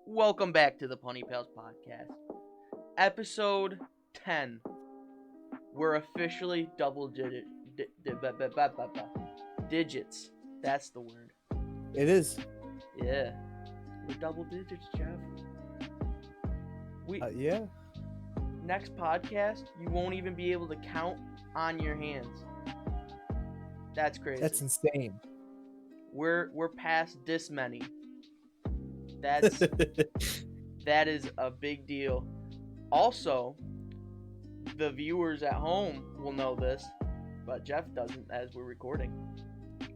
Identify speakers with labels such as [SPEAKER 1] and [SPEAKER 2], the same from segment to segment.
[SPEAKER 1] Welcome back to the PunnyPalz Podcast. Episode 10. We're officially double digits. That's the word.
[SPEAKER 2] It is.
[SPEAKER 1] Yeah. We're double digits, Jeff.
[SPEAKER 2] Yeah.
[SPEAKER 1] Next podcast, you won't even be able to count on your hands. That's crazy.
[SPEAKER 2] That's insane.
[SPEAKER 1] We're past this many. That is a big deal. Also, the viewers at home will know this, but Jeff doesn't as we're recording.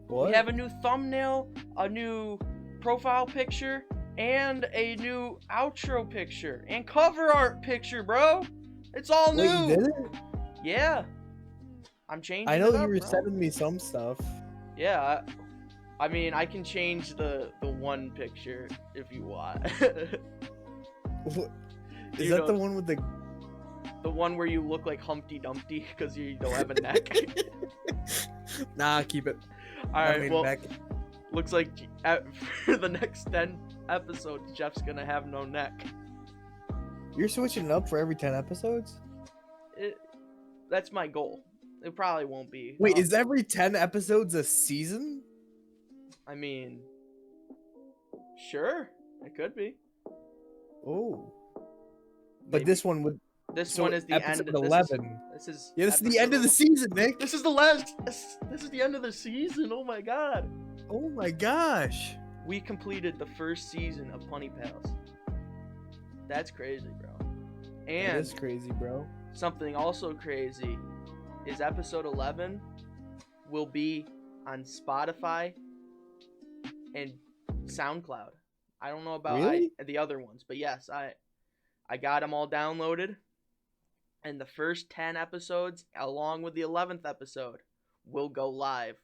[SPEAKER 2] What?
[SPEAKER 1] We have a new thumbnail, a new profile picture, and a new outro picture and cover art picture, bro. It's all new.
[SPEAKER 2] Wait, you did it?
[SPEAKER 1] Yeah. I'm changing
[SPEAKER 2] I know
[SPEAKER 1] it up,
[SPEAKER 2] you were
[SPEAKER 1] bro.
[SPEAKER 2] sending me some stuff.
[SPEAKER 1] Yeah. I mean, I can change the one picture if you want.
[SPEAKER 2] Is that the one with the
[SPEAKER 1] one where you look like Humpty Dumpty because you don't have a neck?
[SPEAKER 2] Nah, keep it.
[SPEAKER 1] Alright, well,
[SPEAKER 2] neck.
[SPEAKER 1] looks like for the next 10 episodes, Jeff's gonna have no neck.
[SPEAKER 2] You're switching it up for every 10 episodes?
[SPEAKER 1] That's my goal. It probably won't be.
[SPEAKER 2] Wait, is every 10 episodes a season?
[SPEAKER 1] I mean, sure, it could be.
[SPEAKER 2] Oh. But
[SPEAKER 1] Maybe.
[SPEAKER 2] this one would.
[SPEAKER 1] This one is the end.
[SPEAKER 2] Episode 11.
[SPEAKER 1] This is
[SPEAKER 2] the end of the season, Nick.
[SPEAKER 1] This is the last. This is the end of the season. Oh my god.
[SPEAKER 2] Oh my gosh.
[SPEAKER 1] We completed the first season of PunnyPalz. That's crazy, bro. And
[SPEAKER 2] That is crazy, bro.
[SPEAKER 1] something also crazy is episode 11 will be on Spotify and SoundCloud. I don't know about
[SPEAKER 2] Really?
[SPEAKER 1] the other ones, but yes, I got them all downloaded. And the first 10 episodes, along with the 11th episode, will go live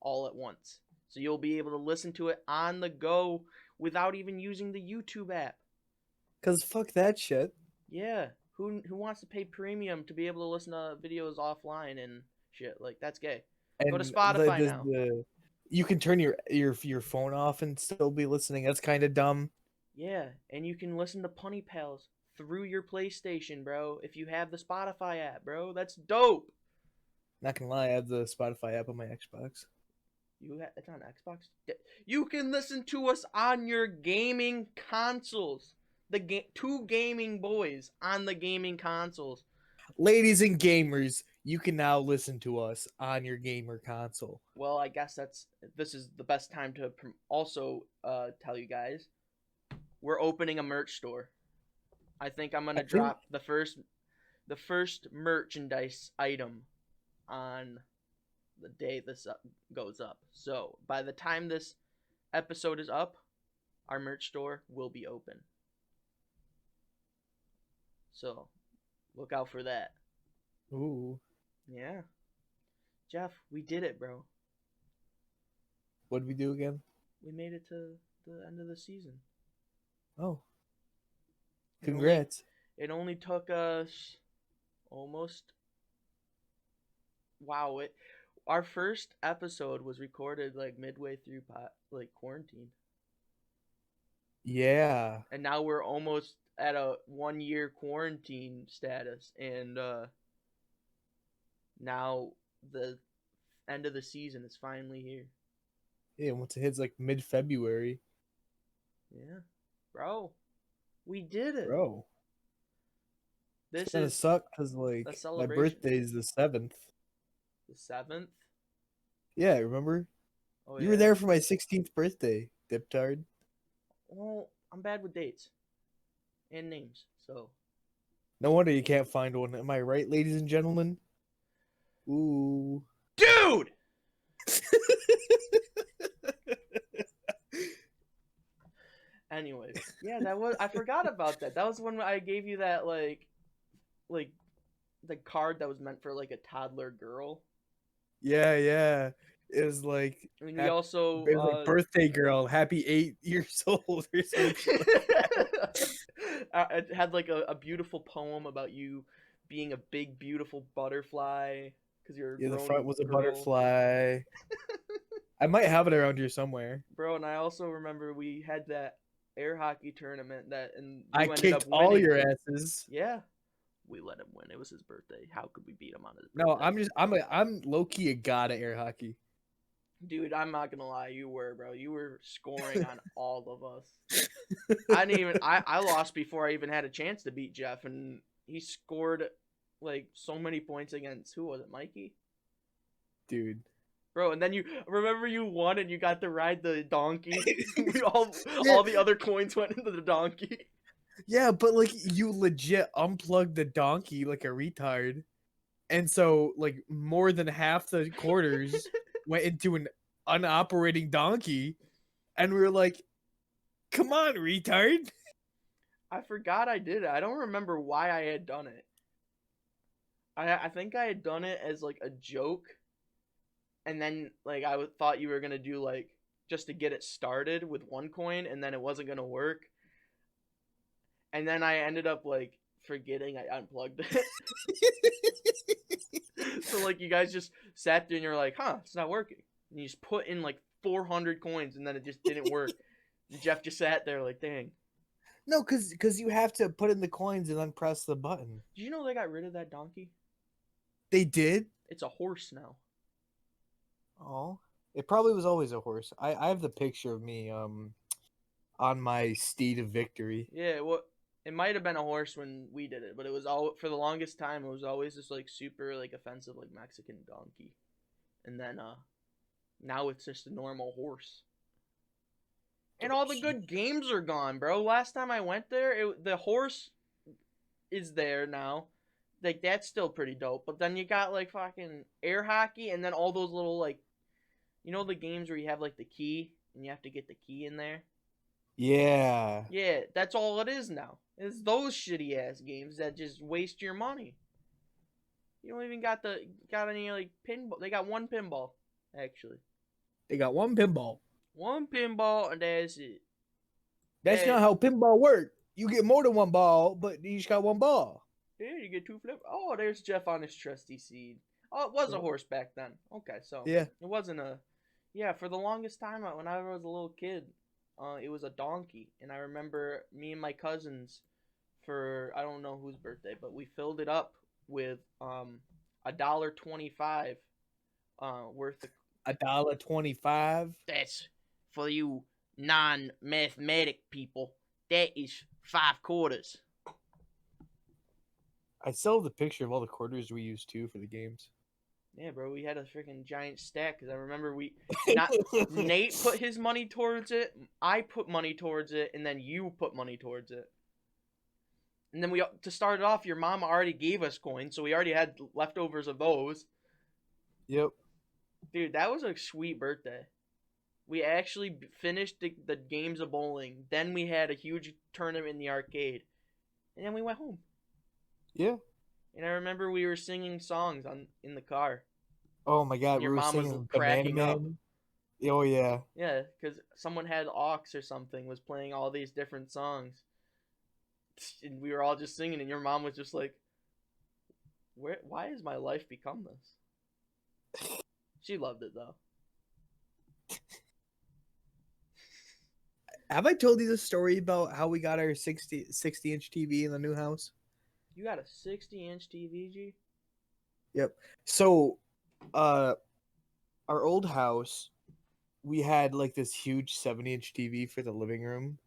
[SPEAKER 1] all at once. So you'll be able to listen to it on the go without even using the YouTube app.
[SPEAKER 2] Cause fuck that shit.
[SPEAKER 1] Yeah, who wants to pay premium to be able to listen to videos offline and shit? Like, that's gay. Go to Spotify now.
[SPEAKER 2] You can turn your phone off and still be listening. That's kind of dumb.
[SPEAKER 1] Yeah, and you can listen to PunnyPalz through your PlayStation, bro, if you have the Spotify app, bro. That's dope.
[SPEAKER 2] Not gonna lie, I have the Spotify app on my Xbox.
[SPEAKER 1] It's on Xbox? You can listen to us on your gaming consoles. Two gaming boys on the gaming consoles.
[SPEAKER 2] Ladies and gamers, you can now listen to us on your gamer console.
[SPEAKER 1] Well, I guess this is the best time to also tell you guys we're opening a merch store. I think I'm gonna drop the first merchandise item on the day this goes up. So by the time this episode is up, our merch store will be open. So look out for that.
[SPEAKER 2] Ooh.
[SPEAKER 1] Yeah. Jeff, we did it, bro.
[SPEAKER 2] What did we do again?
[SPEAKER 1] We made it to the end of the season.
[SPEAKER 2] Oh. Congrats.
[SPEAKER 1] It only took us almost... Wow, our first episode was recorded like midway through quarantine.
[SPEAKER 2] Yeah.
[SPEAKER 1] And now we're almost at a 1-year quarantine status, and now the end of the season is finally here.
[SPEAKER 2] Yeah, once it hits like mid-February.
[SPEAKER 1] Yeah. Bro, we did it.
[SPEAKER 2] Bro.
[SPEAKER 1] This
[SPEAKER 2] it's gonna suck because like my birthday is the 7th.
[SPEAKER 1] The 7th?
[SPEAKER 2] Yeah, remember?
[SPEAKER 1] Oh,
[SPEAKER 2] you were there for my 16th birthday, diptard.
[SPEAKER 1] Well, I'm bad with dates and names, so.
[SPEAKER 2] No wonder you can't find one. Am I right, ladies and gentlemen? Ooh.
[SPEAKER 1] Dude! Anyways, yeah, I forgot about that. That was when I gave you that, like the card that was meant for, like, a toddler girl.
[SPEAKER 2] Yeah. It was like...
[SPEAKER 1] And we also...
[SPEAKER 2] It was like, birthday girl, happy 8 years old or something.
[SPEAKER 1] It had, like, a beautiful poem about you being a big, beautiful butterfly. Because you're
[SPEAKER 2] the front was a butterfly. I might have it around here somewhere.
[SPEAKER 1] Bro, and I also remember we had that air hockey tournament and
[SPEAKER 2] I
[SPEAKER 1] you ended up
[SPEAKER 2] kicked all
[SPEAKER 1] winning.
[SPEAKER 2] your asses.
[SPEAKER 1] Yeah, we let him win. It was his birthday. How could we beat him on his
[SPEAKER 2] No,
[SPEAKER 1] birthday?
[SPEAKER 2] I'm low key a god at air hockey.
[SPEAKER 1] Dude, I'm not gonna lie, you were, bro. You were scoring on all of us. I didn't even. I lost before I even had a chance to beat Jeff, and he scored like so many points against who was it, Mikey?
[SPEAKER 2] Dude.
[SPEAKER 1] Bro, and then you remember you won and you got to ride the donkey. We
[SPEAKER 2] Yeah.
[SPEAKER 1] all the other coins went into the donkey.
[SPEAKER 2] Yeah, but like you legit unplugged the donkey like a retard. And so like more than half the quarters went into an unoperating donkey. And we were like, come on, retard.
[SPEAKER 1] I forgot I did it. I don't remember why I had done it. I think I had done it as like a joke, and then like thought you were gonna do like just to get it started with one coin, and then it wasn't gonna work. And then I ended up like forgetting I unplugged it. So like you guys just sat there and you're like, huh, it's not working. And you just put in like 400 coins, and then it just didn't work. And Jeff just sat there like, dang.
[SPEAKER 2] No, cause you have to put in the coins and then press the button.
[SPEAKER 1] Did you know they got rid of that donkey?
[SPEAKER 2] They did?
[SPEAKER 1] It's a horse now.
[SPEAKER 2] Oh. It probably was always a horse. I have the picture of me on my steed of victory.
[SPEAKER 1] Yeah, well, it might have been a horse when we did it, but it was all for the longest time. It was always this like super like offensive like Mexican donkey, and then now it's just a normal horse. And all the good games are gone, bro. Last time I went there, the horse is there now. Like that's still pretty dope. But then you got like fucking air hockey, and then all those little like, you know, the games where you have like the key and you have to get the key in there.
[SPEAKER 2] Yeah.
[SPEAKER 1] Yeah, that's all it is now. It's those shitty ass games that just waste your money. You don't even got any like pinball. They got one pinball, actually.
[SPEAKER 2] They got one pinball.
[SPEAKER 1] One pinball and that's it.
[SPEAKER 2] That's not how pinball works. You get more than one ball, but you just got one ball.
[SPEAKER 1] Yeah, you get two flip. Oh, there's Jeff on his trusty seed. Oh, it was a horse back then. Okay, so
[SPEAKER 2] yeah,
[SPEAKER 1] it wasn't a. Yeah, for the longest time when I was a little kid, it was a donkey, and I remember me and my cousins, for I don't know whose birthday, but we filled it up with $1.25 worth of.
[SPEAKER 2] $1.25.
[SPEAKER 1] That's for you non-mathematic people. That is 5 quarters.
[SPEAKER 2] I still have the picture of all the quarters we used too for the games.
[SPEAKER 1] Yeah, bro, we had a freaking giant stack because I remember Nate put his money towards it, I put money towards it, and then you put money towards it. And then to start it off, your mom already gave us coins, so we already had leftovers of those.
[SPEAKER 2] Yep.
[SPEAKER 1] Dude, that was a sweet birthday. We actually finished the games of bowling. Then we had a huge tournament in the arcade. And then we went home.
[SPEAKER 2] Yeah.
[SPEAKER 1] And I remember we were singing songs in the car.
[SPEAKER 2] Oh my god,
[SPEAKER 1] Your
[SPEAKER 2] we were
[SPEAKER 1] mom was
[SPEAKER 2] singing
[SPEAKER 1] cracking up.
[SPEAKER 2] Oh yeah.
[SPEAKER 1] Yeah, because someone had aux or something, was playing all these different songs. And we were all just singing, and your mom was just like, why has my life become this? She loved it, though.
[SPEAKER 2] Have I told you the story about how we got our 60-inch TV in the new house?
[SPEAKER 1] You got a 60-inch TV, G?
[SPEAKER 2] Yep. So, our old house, we had like this huge 70-inch TV for the living room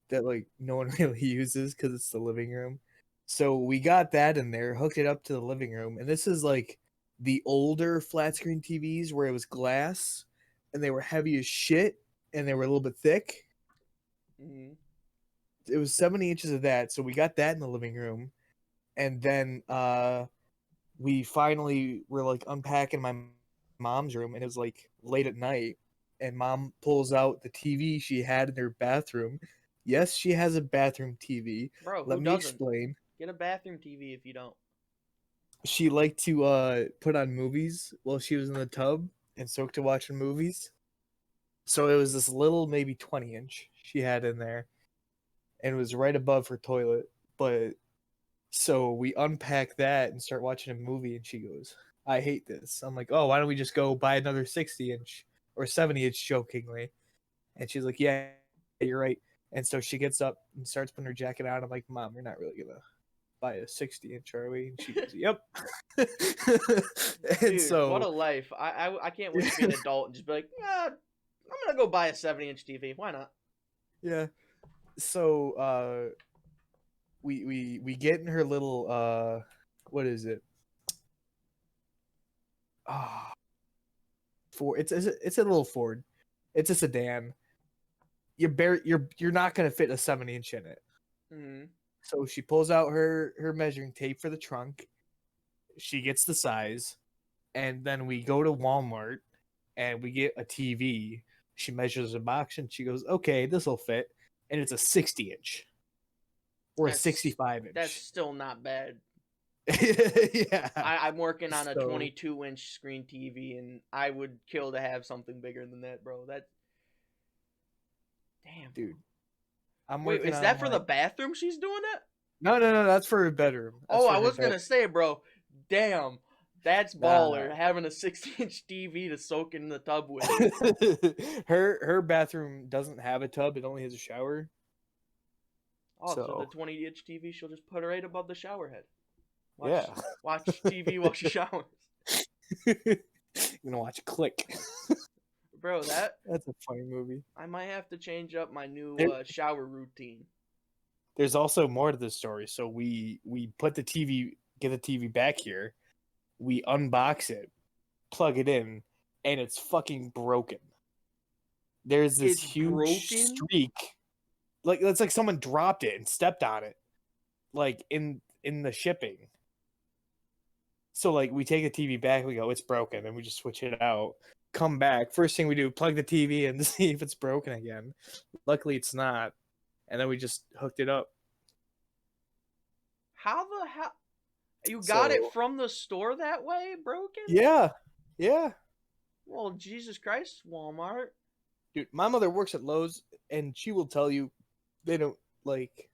[SPEAKER 2] that like no one really uses because it's the living room. So we got that in there, hooked it up to the living room, and this is like the older flat screen TVs where it was glass and they were heavy as shit and they were a little bit thick. It was 70 inches of that, so we got that in the living room, and then we finally were like unpacking my mom's room, and it was like late at night, and mom pulls out the TV she had in her bathroom. Yes, she has a bathroom TV.
[SPEAKER 1] Bro,
[SPEAKER 2] let me explain.
[SPEAKER 1] Get a bathroom TV if you don't.
[SPEAKER 2] She liked to put on movies while she was in the tub and soak to watching movies. So it was this little, maybe 20-inch she had in there, and it was right above her toilet. But so we unpack that and start watching a movie, and she goes, I hate this. I'm like, oh, why don't we just go buy another 60-inch or 70-inch, jokingly? And she's like, yeah, you're right. And so she gets up and starts putting her jacket on. I'm like, Mom, you're not really gonna buy a 60-inch, are we? And she goes, Yep. And
[SPEAKER 1] Dude,
[SPEAKER 2] so
[SPEAKER 1] what a life. I can't wait to be an adult and just be like, yeah, I'm gonna go buy a 70-inch TV. Why not?
[SPEAKER 2] yeah. So we get in her little what is it? Ah, Ford. It's a little Ford. It's a sedan. You're not gonna fit a 7-inch in it.
[SPEAKER 1] Mm-hmm.
[SPEAKER 2] So she pulls out her measuring tape for the trunk. She gets the size, and then we go to Walmart and we get a TV. She measures the box and she goes, "Okay, this will fit," and it's a 60-inch or a 65-inch.
[SPEAKER 1] That's still not bad.
[SPEAKER 2] Yeah,
[SPEAKER 1] I'm working on a 22-inch screen TV, and I would kill to have something bigger than that, bro. That, damn,
[SPEAKER 2] dude.
[SPEAKER 1] Wait, is that for the bathroom she's doing it?
[SPEAKER 2] No, that's for her bedroom.
[SPEAKER 1] I was gonna say, bro, damn, that's baller, having a 60-inch TV to soak in the tub with.
[SPEAKER 2] Her bathroom doesn't have a tub; it only has a shower.
[SPEAKER 1] Oh, so the 20-inch TV, she'll just put it right above the shower head. Watch TV while she showers.
[SPEAKER 2] You're gonna watch Click.
[SPEAKER 1] Bro,
[SPEAKER 2] that's a funny movie.
[SPEAKER 1] I might have to change up my new shower routine.
[SPEAKER 2] There's also more to this story. So we put the TV, get the TV back here, we unbox it, plug it in, and it's fucking broken. There's this huge streak. Like it's like someone dropped it and stepped on it. Like in the shipping. So like we take the TV back, we go, it's broken, and we just switch it out. Come back. First thing we do, plug the TV in to see if it's broken again. Luckily it's not. And then we just hooked it up.
[SPEAKER 1] How the hell? You got it from the store that way, broken?
[SPEAKER 2] Yeah.
[SPEAKER 1] Well, Jesus Christ, Walmart.
[SPEAKER 2] Dude, my mother works at Lowe's, and she will tell you they don't, like,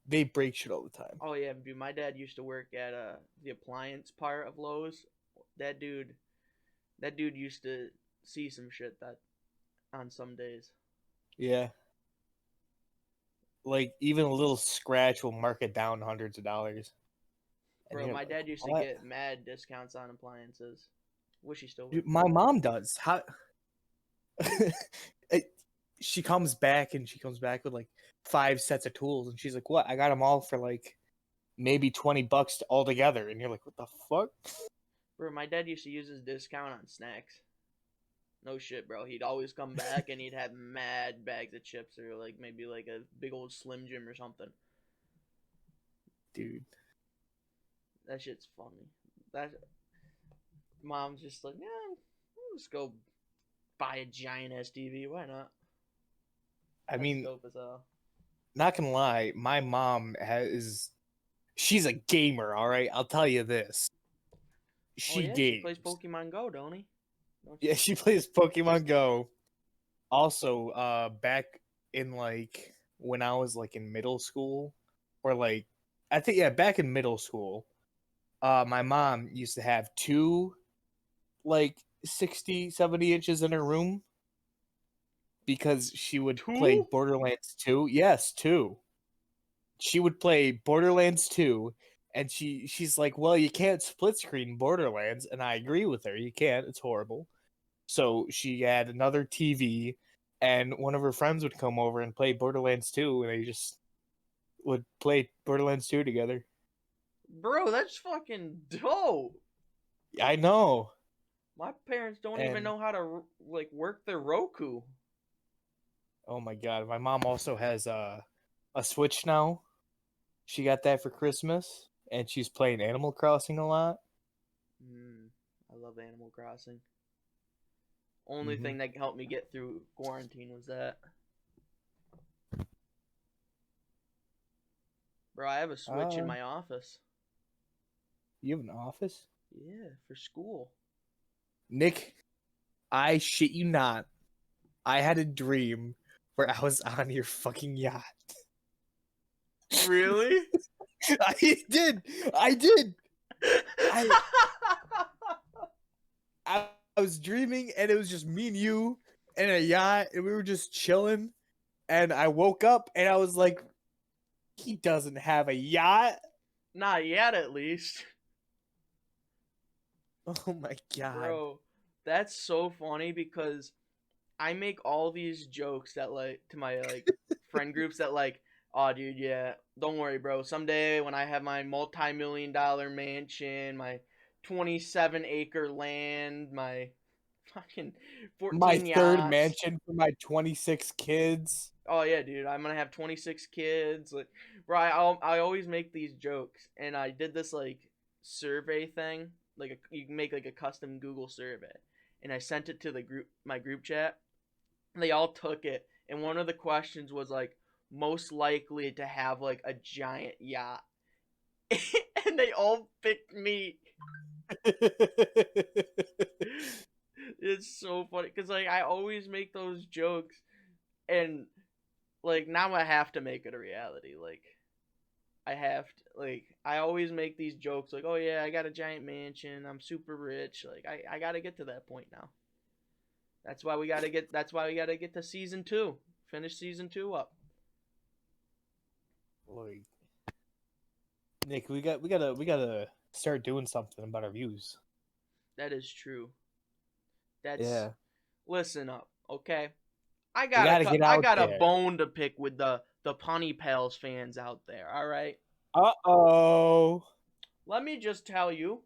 [SPEAKER 2] they break shit all the time.
[SPEAKER 1] Oh, yeah, dude, my dad used to work at the appliance part of Lowe's. That dude used to see some shit that on some days.
[SPEAKER 2] Yeah. Like, even a little scratch will mark it down hundreds of dollars.
[SPEAKER 1] Bro, my dad used to get mad discounts on appliances. Wish he still would.
[SPEAKER 2] Dude, my mom does. How? She comes back with like 5 sets of tools, and she's like, "What? I got them all for like maybe $20 all together." And you're like, "What the fuck?"
[SPEAKER 1] Bro, my dad used to use his discount on snacks. No shit, bro. He'd always come back and he'd have mad bags of chips or like maybe like a big old Slim Jim or something.
[SPEAKER 2] Dude,
[SPEAKER 1] that shit's funny. That mom's just like, yeah, let's go buy a giant ass TV. Why not?
[SPEAKER 2] I mean, not gonna lie, my mom she's a gamer. All right, I'll tell you this. She games.
[SPEAKER 1] She plays Pokemon Go, don't he?
[SPEAKER 2] Yeah, she plays Pokemon Go. Also, back in like when I was like in middle school, or like I think back in middle school, my mom used to have 2 like 60, 70 inches in her room because she would play Borderlands 2. Yes, 2. She would play Borderlands 2. And she's like, well, you can't split screen Borderlands, and I agree with her. You can't. It's horrible. So she had another TV, and one of her friends would come over and play Borderlands 2, and they just would play Borderlands 2 together.
[SPEAKER 1] Bro, that's fucking dope.
[SPEAKER 2] I know.
[SPEAKER 1] My parents don't even know how to like work their Roku.
[SPEAKER 2] Oh my god. My mom also has a Switch now. She got that for Christmas. And she's playing Animal Crossing a lot.
[SPEAKER 1] I love Animal Crossing. Only thing that helped me get through quarantine was that. Bro, I have a Switch in my office.
[SPEAKER 2] You have an office?
[SPEAKER 1] Yeah, for school.
[SPEAKER 2] Nick, I shit you not. I had a dream where I was on your fucking yacht.
[SPEAKER 1] Really?
[SPEAKER 2] I did. I was dreaming, and it was just me and you and a yacht, and we were just chilling. and I woke up and I was like, he doesn't have a yacht.
[SPEAKER 1] Not yet, at least.
[SPEAKER 2] Oh my god.
[SPEAKER 1] Bro, that's so funny because I make all these jokes that like to my like friend groups that like, oh dude, yeah, don't worry, bro. Someday when I have my multi-million-dollar mansion, my 27-acre land, my fucking 14
[SPEAKER 2] My third
[SPEAKER 1] yachts.
[SPEAKER 2] mansion for my 26 kids.
[SPEAKER 1] Oh yeah, dude, I'm gonna have 26 kids. Like, bro, I always make these jokes, and I did this like survey thing, like you can make like a custom Google survey, and I sent it to the my group chat. And they all took it, and one of the questions was like most likely to have like a giant yacht, and they all picked me. It's so funny because like I always make those jokes, and like now I have to make it a reality. Like I have to, like I always make these jokes like, oh yeah, I got a giant mansion, I'm super rich. Like I gotta get to that point now. That's why we gotta get. That's why we gotta get to season 2. Finish season 2 up.
[SPEAKER 2] Like, Nick, we gotta start doing something about our views.
[SPEAKER 1] That is true. That's
[SPEAKER 2] Yeah.
[SPEAKER 1] Listen up, okay? I got a bone to pick with the PunnyPalz fans out there. All right.
[SPEAKER 2] Uh-oh.
[SPEAKER 1] Let me just tell you,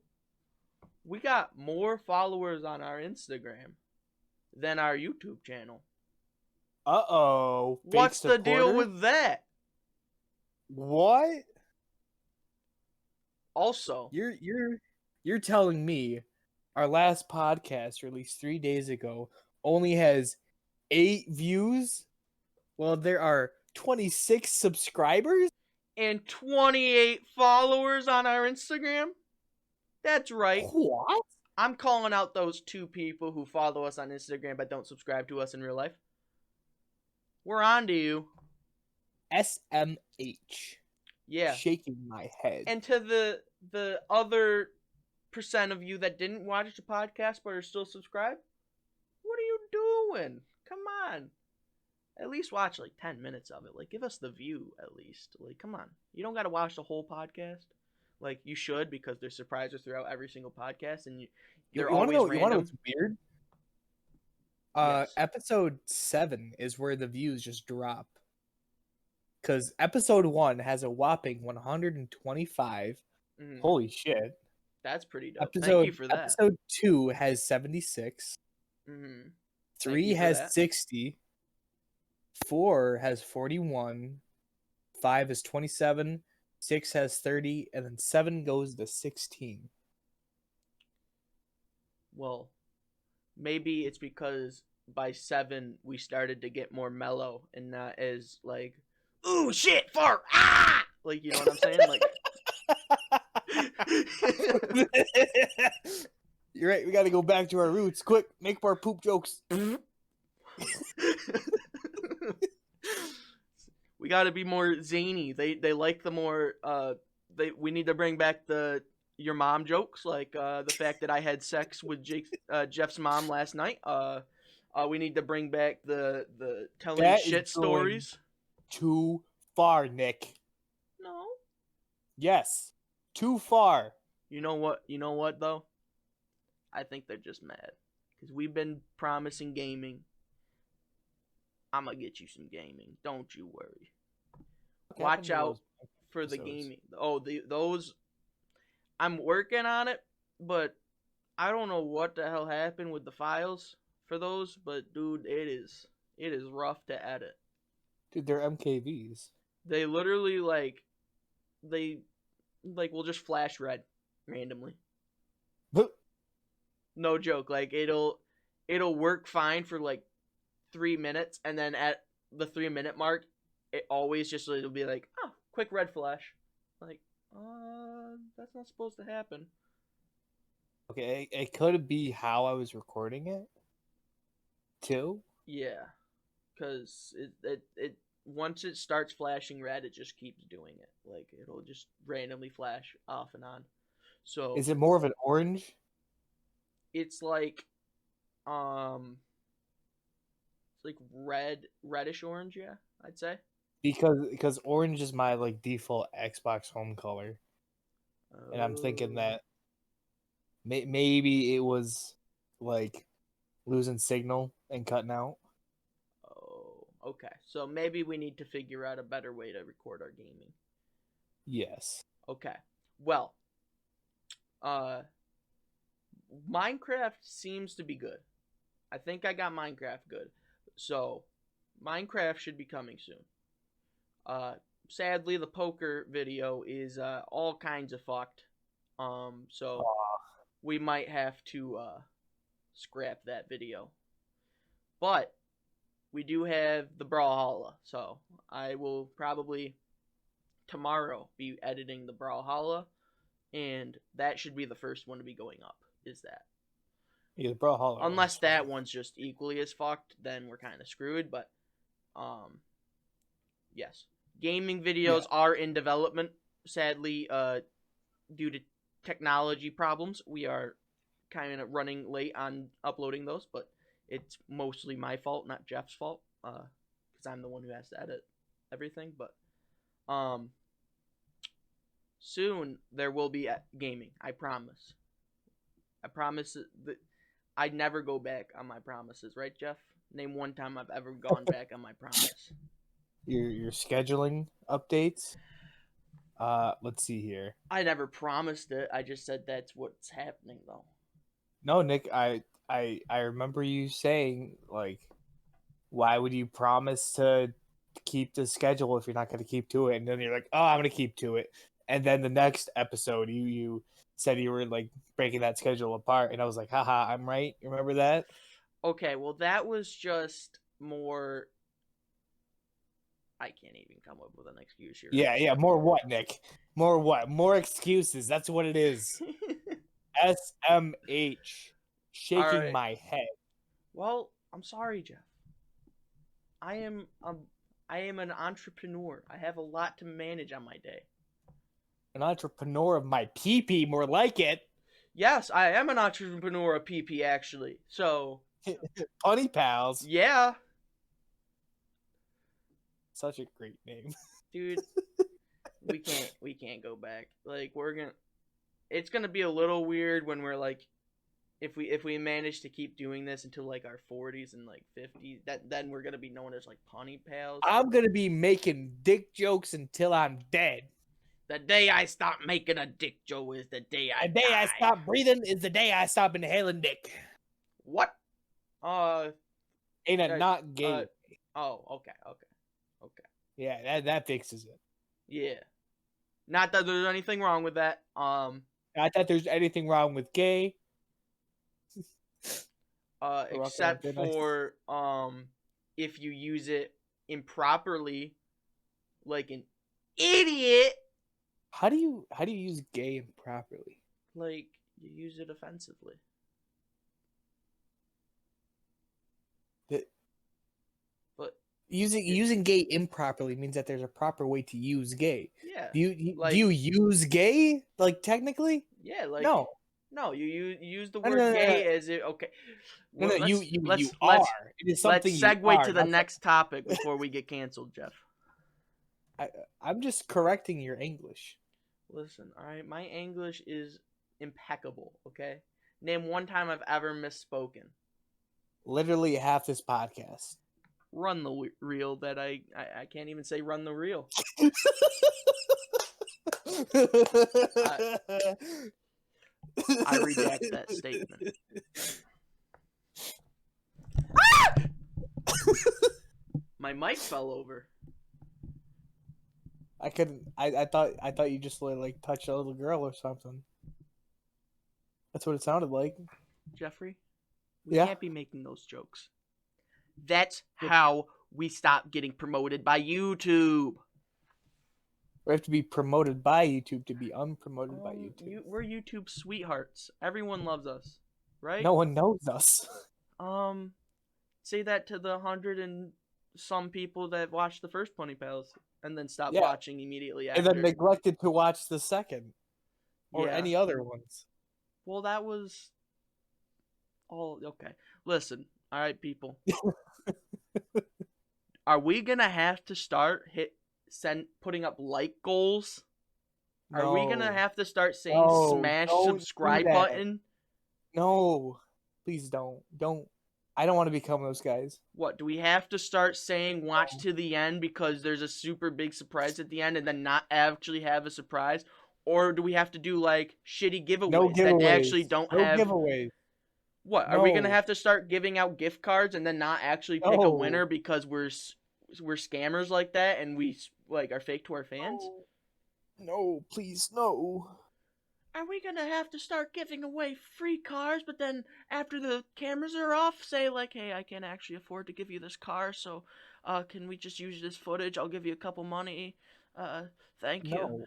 [SPEAKER 1] we got more followers on our Instagram than our YouTube channel.
[SPEAKER 2] Uh-oh.
[SPEAKER 1] What's the deal with that?
[SPEAKER 2] What?
[SPEAKER 1] Also,
[SPEAKER 2] you're telling me our last podcast released 3 days ago only has 8 views? Well, there are 26 subscribers
[SPEAKER 1] and 28 followers on our Instagram? That's right.
[SPEAKER 2] What?
[SPEAKER 1] I'm calling out those 2 people who follow us on Instagram but don't subscribe to us in real life. We're on to you.
[SPEAKER 2] SMH.
[SPEAKER 1] Yeah.
[SPEAKER 2] Shaking my head.
[SPEAKER 1] And to the other percent of you that didn't watch the podcast but are still subscribed, what are you doing? Come on. At least watch like 10 minutes of it. Like, give us the view at least. Like, come on. You don't got to watch the whole podcast. Like, you should, because there's surprises throughout every single podcast, and they're always random.
[SPEAKER 2] You want to know what's weird?
[SPEAKER 1] Yes.
[SPEAKER 2] Episode 7 is where the views just drop. Because episode 1 has a whopping 125. Mm-hmm. Holy shit.
[SPEAKER 1] That's pretty dope. Thank you for that.
[SPEAKER 2] Episode 2 has 76.
[SPEAKER 1] Mm-hmm.
[SPEAKER 2] 3 has 60. 4 has 41. 5 is 27. 6 has 30. And then 7 goes to 16.
[SPEAKER 1] Well, maybe it's because by 7 we started to get more mellow and not as like, ooh, shit, fart, ah! Like, you know what I'm saying? Like,
[SPEAKER 2] you're right. We got to go back to our roots. Quick, make more poop jokes.
[SPEAKER 1] We got to be more zany. They like the more we need to bring back your mom jokes, like the fact that I had sex with Jeff's mom last night. We need to bring back the telling that shit stories.
[SPEAKER 2] Too far, Nick.
[SPEAKER 1] No.
[SPEAKER 2] Yes. Too far.
[SPEAKER 1] You know what though? I think they're just mad because we've been promising gaming. I'm gonna get you some gaming. Don't you worry. Watch out for the gaming. Oh, those. I'm working on it, but I don't know what the hell happened with the files for those. But dude, it is rough to edit.
[SPEAKER 2] Dude, they're MKVs.
[SPEAKER 1] They literally will just flash red randomly. No joke. Like it'll work fine for like 3 minutes, and then at the 3-minute mark, it always just it'll be like, oh, quick red flash. Like, that's not supposed to happen.
[SPEAKER 2] Okay, it could be how I was recording it, too.
[SPEAKER 1] Yeah, because it once it starts flashing red, it just keeps doing it. Like it'll just randomly flash off and on. So
[SPEAKER 2] is it more of an orange?
[SPEAKER 1] It's like, like reddish orange. Yeah, I'd say.
[SPEAKER 2] Because orange is my like default Xbox home color, and I'm thinking
[SPEAKER 1] Oh.
[SPEAKER 2] that maybe it was like losing signal and cutting out.
[SPEAKER 1] Oh, okay. So maybe we need to figure out a better way to record our gaming.
[SPEAKER 2] Yes.
[SPEAKER 1] Okay. Well, Minecraft seems to be good. I think I got Minecraft good. So, Minecraft should be coming soon. Sadly, the poker video is all kinds of fucked. So we might have to scrap that video. But we do have the Brawlhalla, so I will probably tomorrow be editing the Brawlhalla, and that should be the first one to be going up. Is that?
[SPEAKER 2] Yeah, the Brawlhalla.
[SPEAKER 1] Unless that one's just equally as fucked, then we're kind of screwed. But, yes, gaming videos are in development. Sadly, due to technology problems, we are kind of running late on uploading those. But it's mostly my fault, not Jeff's fault, because I'm the one who has to edit everything. But, soon there will be gaming. I promise. I promise that I'd never go back on my promises, right, Jeff? Name one time I've ever gone back on my promise.
[SPEAKER 2] Your scheduling updates. Let's see here.
[SPEAKER 1] I never promised it. I just said that's what's happening, though.
[SPEAKER 2] No, Nick, I remember you saying, like, why would you promise to keep the schedule if you're not going to keep to it? And then you're like, oh, I'm going to keep to it. And then the next episode, you said you were, like, breaking that schedule apart. And I was like, haha, I'm right. You remember that?
[SPEAKER 1] Okay, well, that was just more... I can't even come up with an excuse here.
[SPEAKER 2] Yeah. More what, Nick? More what? More excuses. That's what it is. SMH. Shaking my head.
[SPEAKER 1] Well, I'm sorry, Jeff. I am an entrepreneur. I have a lot to manage on my day.
[SPEAKER 2] An entrepreneur of my pee-pee, more like it.
[SPEAKER 1] Yes, I am an entrepreneur of PP, actually. So...
[SPEAKER 2] PunnyPalz.
[SPEAKER 1] Yeah.
[SPEAKER 2] Such a great name.
[SPEAKER 1] Dude, we can't go back. Like, it's gonna be a little weird when we're like, if we manage to keep doing this until like our 40s and like 50s, then we're gonna be known as like PunnyPalz.
[SPEAKER 2] I'm gonna be making dick jokes until I'm dead.
[SPEAKER 1] The day I stop making a dick joke is the day I die.
[SPEAKER 2] I stop breathing is the day I stop inhaling dick.
[SPEAKER 1] What?
[SPEAKER 2] Ain't a not gay.
[SPEAKER 1] Okay.
[SPEAKER 2] Yeah, that fixes it.
[SPEAKER 1] Yeah. Not that there's anything wrong with that.
[SPEAKER 2] Not that there's anything wrong with gay.
[SPEAKER 1] Except for if you use it improperly, like an idiot.
[SPEAKER 2] How do you use gay improperly?
[SPEAKER 1] Like, you use it offensively. But
[SPEAKER 2] using gay improperly means that there's a proper way to use gay.
[SPEAKER 1] Yeah.
[SPEAKER 2] Do you use gay, like, technically?
[SPEAKER 1] Yeah, like no, you use the word gay as it. Okay.
[SPEAKER 2] Well, you are. It is something.
[SPEAKER 1] Let's segue to the next topic before we get canceled, Jeff.
[SPEAKER 2] I'm just correcting your English.
[SPEAKER 1] Listen, all right, my English is impeccable. Okay, name one time I've ever misspoken.
[SPEAKER 2] Literally half this podcast.
[SPEAKER 1] Run the reel that I can't even say run the reel. I reject that statement. My mic fell over.
[SPEAKER 2] I thought you just like touched a little girl or something. That's what it sounded like.
[SPEAKER 1] Jeffrey, we can't be making those jokes. That's how we stop getting promoted by YouTube.
[SPEAKER 2] We have to be promoted by YouTube to be unpromoted by YouTube.
[SPEAKER 1] We're YouTube sweethearts. Everyone loves us, right?
[SPEAKER 2] No one knows us.
[SPEAKER 1] Say that to the 100 and some people that watched the first PunnyPalz and then stopped watching immediately after.
[SPEAKER 2] And then neglected to watch the second. Or any other ones.
[SPEAKER 1] Well, that was all okay. Listen, all right, people. Are we gonna have to start putting up like goals? Are we gonna
[SPEAKER 2] No.
[SPEAKER 1] have to start saying
[SPEAKER 2] No,
[SPEAKER 1] smash
[SPEAKER 2] don't do
[SPEAKER 1] subscribe
[SPEAKER 2] that.
[SPEAKER 1] button?
[SPEAKER 2] No. Please don't. Don't. I don't want to become those guys.
[SPEAKER 1] What, do we have to start saying watch
[SPEAKER 2] No.
[SPEAKER 1] to the end because there's a super big surprise at the end and then not actually have a surprise? Or do we have to do like shitty
[SPEAKER 2] No
[SPEAKER 1] giveaways that actually
[SPEAKER 2] giveaways.
[SPEAKER 1] don't
[SPEAKER 2] No
[SPEAKER 1] have.
[SPEAKER 2] giveaways.
[SPEAKER 1] What, are we gonna
[SPEAKER 2] No.
[SPEAKER 1] have to start giving out gift cards and then not actually pick a
[SPEAKER 2] No.
[SPEAKER 1] winner because we're scammers like that and we like are fake to our fans?
[SPEAKER 2] No, please, no.
[SPEAKER 1] Are we gonna have to start giving away free cars, but then after the cameras are off, say like, hey, I can't actually afford to give you this car, so can we just use this footage? I'll give you a couple money. Thank you.
[SPEAKER 2] No.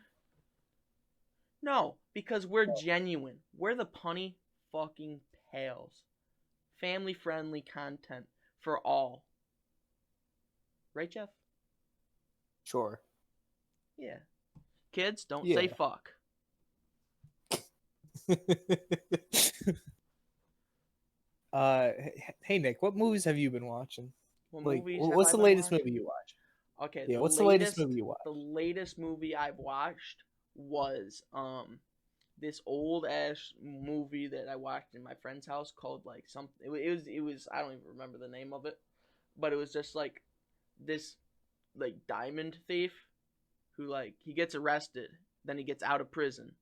[SPEAKER 1] No, because we're genuine. We're the punny fucking pals. Family friendly content for all. Right, Jeff?
[SPEAKER 2] Sure.
[SPEAKER 1] Yeah. Kids, don't
[SPEAKER 2] Yeah.
[SPEAKER 1] say fuck.
[SPEAKER 2] Hey Nick, what movies have you been watching? What's the latest movie you watched?
[SPEAKER 1] Okay,
[SPEAKER 2] yeah, what's the latest movie you watched?
[SPEAKER 1] The latest movie I've watched was this old ass movie that I watched in my friend's house called like something. It was I don't even remember the name of it, but it was just like this like diamond thief who like he gets arrested, then he gets out of prison.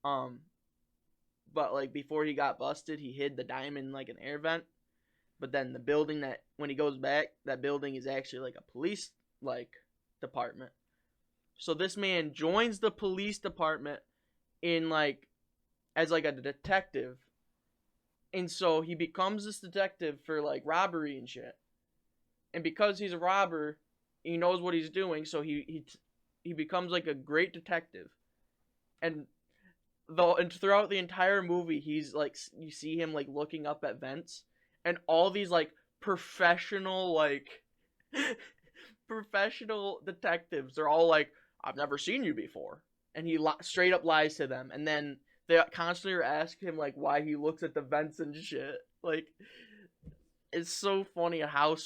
[SPEAKER 1] But like before he got busted, he hid the diamond in like an air vent. But then the building that when he goes back, that building is actually like a police like department. So this man joins the police department in like as like a detective. And so he becomes this detective for like robbery and shit. And because he's a robber, he knows what he's doing, so he becomes like a great detective. And throughout the entire movie, he's like you see him like looking up at vents, and all these like professional professional detectives, they're all like, I've never seen you before, and he straight up lies to them, and then they constantly ask him like why he looks at the vents and shit. Like, it's so funny how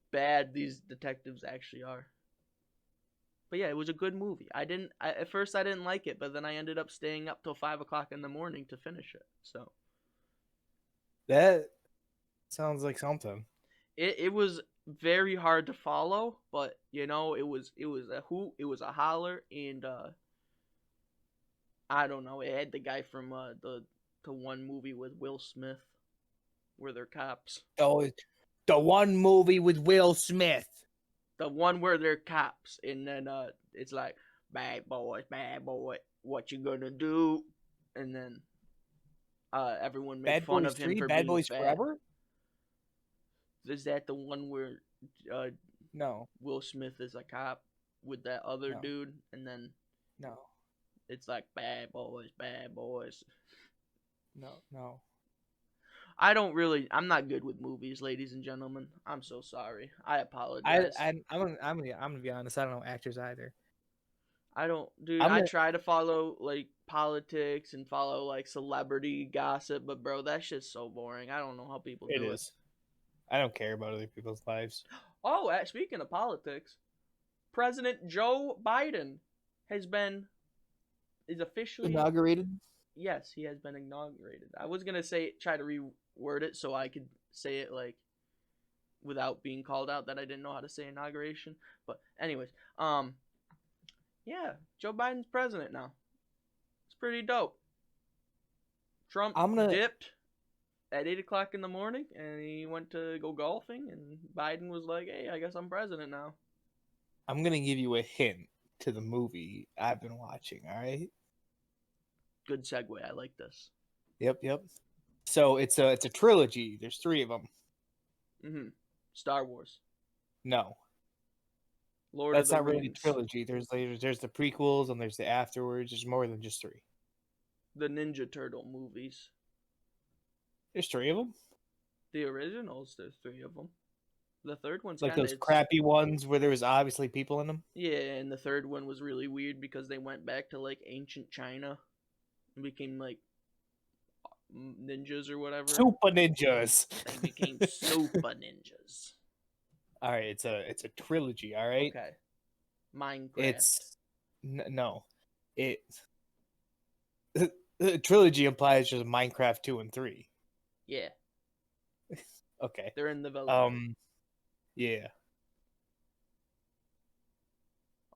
[SPEAKER 1] bad these detectives actually are. But yeah, it was a good movie. At first I didn't like it, but then I ended up staying up till 5 o'clock in the morning to finish it. So
[SPEAKER 2] that sounds like something.
[SPEAKER 1] it was very hard to follow, but you know, it was a hoot, it was a holler, and I don't know. It had the guy from the one movie with Will Smith, where they're cops.
[SPEAKER 2] Oh, the one movie with Will Smith.
[SPEAKER 1] The one where they're cops, and then it's like, bad boy, what you gonna do? And then everyone made fun of him for
[SPEAKER 2] Bad
[SPEAKER 1] being
[SPEAKER 2] Boys
[SPEAKER 1] fat.
[SPEAKER 2] Forever?
[SPEAKER 1] Is that the one where
[SPEAKER 2] No.
[SPEAKER 1] Will Smith is a cop with that other dude, and then
[SPEAKER 2] no,
[SPEAKER 1] it's like bad boys.
[SPEAKER 2] No.
[SPEAKER 1] I'm not good with movies, ladies and gentlemen. I'm so sorry. I apologize.
[SPEAKER 2] I'm gonna be honest. I don't know actors either.
[SPEAKER 1] I don't, dude. I try to follow like politics and follow like celebrity gossip, but bro, that shit's so boring. I don't know how people do it. It is.
[SPEAKER 2] I don't care about other people's lives.
[SPEAKER 1] Oh, speaking of politics, President Joe Biden is officially
[SPEAKER 2] inaugurated.
[SPEAKER 1] Yes, he has been inaugurated. I was gonna try to reword it so I could say it like without being called out that I didn't know how to say inauguration. But anyways, yeah, Joe Biden's president now. It's pretty dope. Trump dipped at 8 o'clock in the morning, and he went to go golfing, and Biden was like, hey, I guess I'm president now.
[SPEAKER 2] I'm going to give you a hint to the movie I've been watching, all right?
[SPEAKER 1] Good segue. I like this.
[SPEAKER 2] Yep. So it's a trilogy. There's 3 of them.
[SPEAKER 1] Mm-hmm. Star Wars.
[SPEAKER 2] No. That's not really a trilogy. There's the prequels, and there's the afterwards. There's more than just 3.
[SPEAKER 1] The Ninja Turtle movies.
[SPEAKER 2] There's 3 of them?
[SPEAKER 1] The originals, there's 3 of them. The third one's
[SPEAKER 2] like those crappy ones where there was obviously people in them?
[SPEAKER 1] Yeah, and the third one was really weird because they went back to like ancient China and became like ninjas or whatever.
[SPEAKER 2] Super ninjas.
[SPEAKER 1] They became super ninjas.
[SPEAKER 2] All right, it's a trilogy. All right.
[SPEAKER 1] Okay. Minecraft.
[SPEAKER 2] It's no, it the trilogy implies just Minecraft 2 and 3.
[SPEAKER 1] Yeah.
[SPEAKER 2] Okay.
[SPEAKER 1] They're in development.
[SPEAKER 2] Yeah.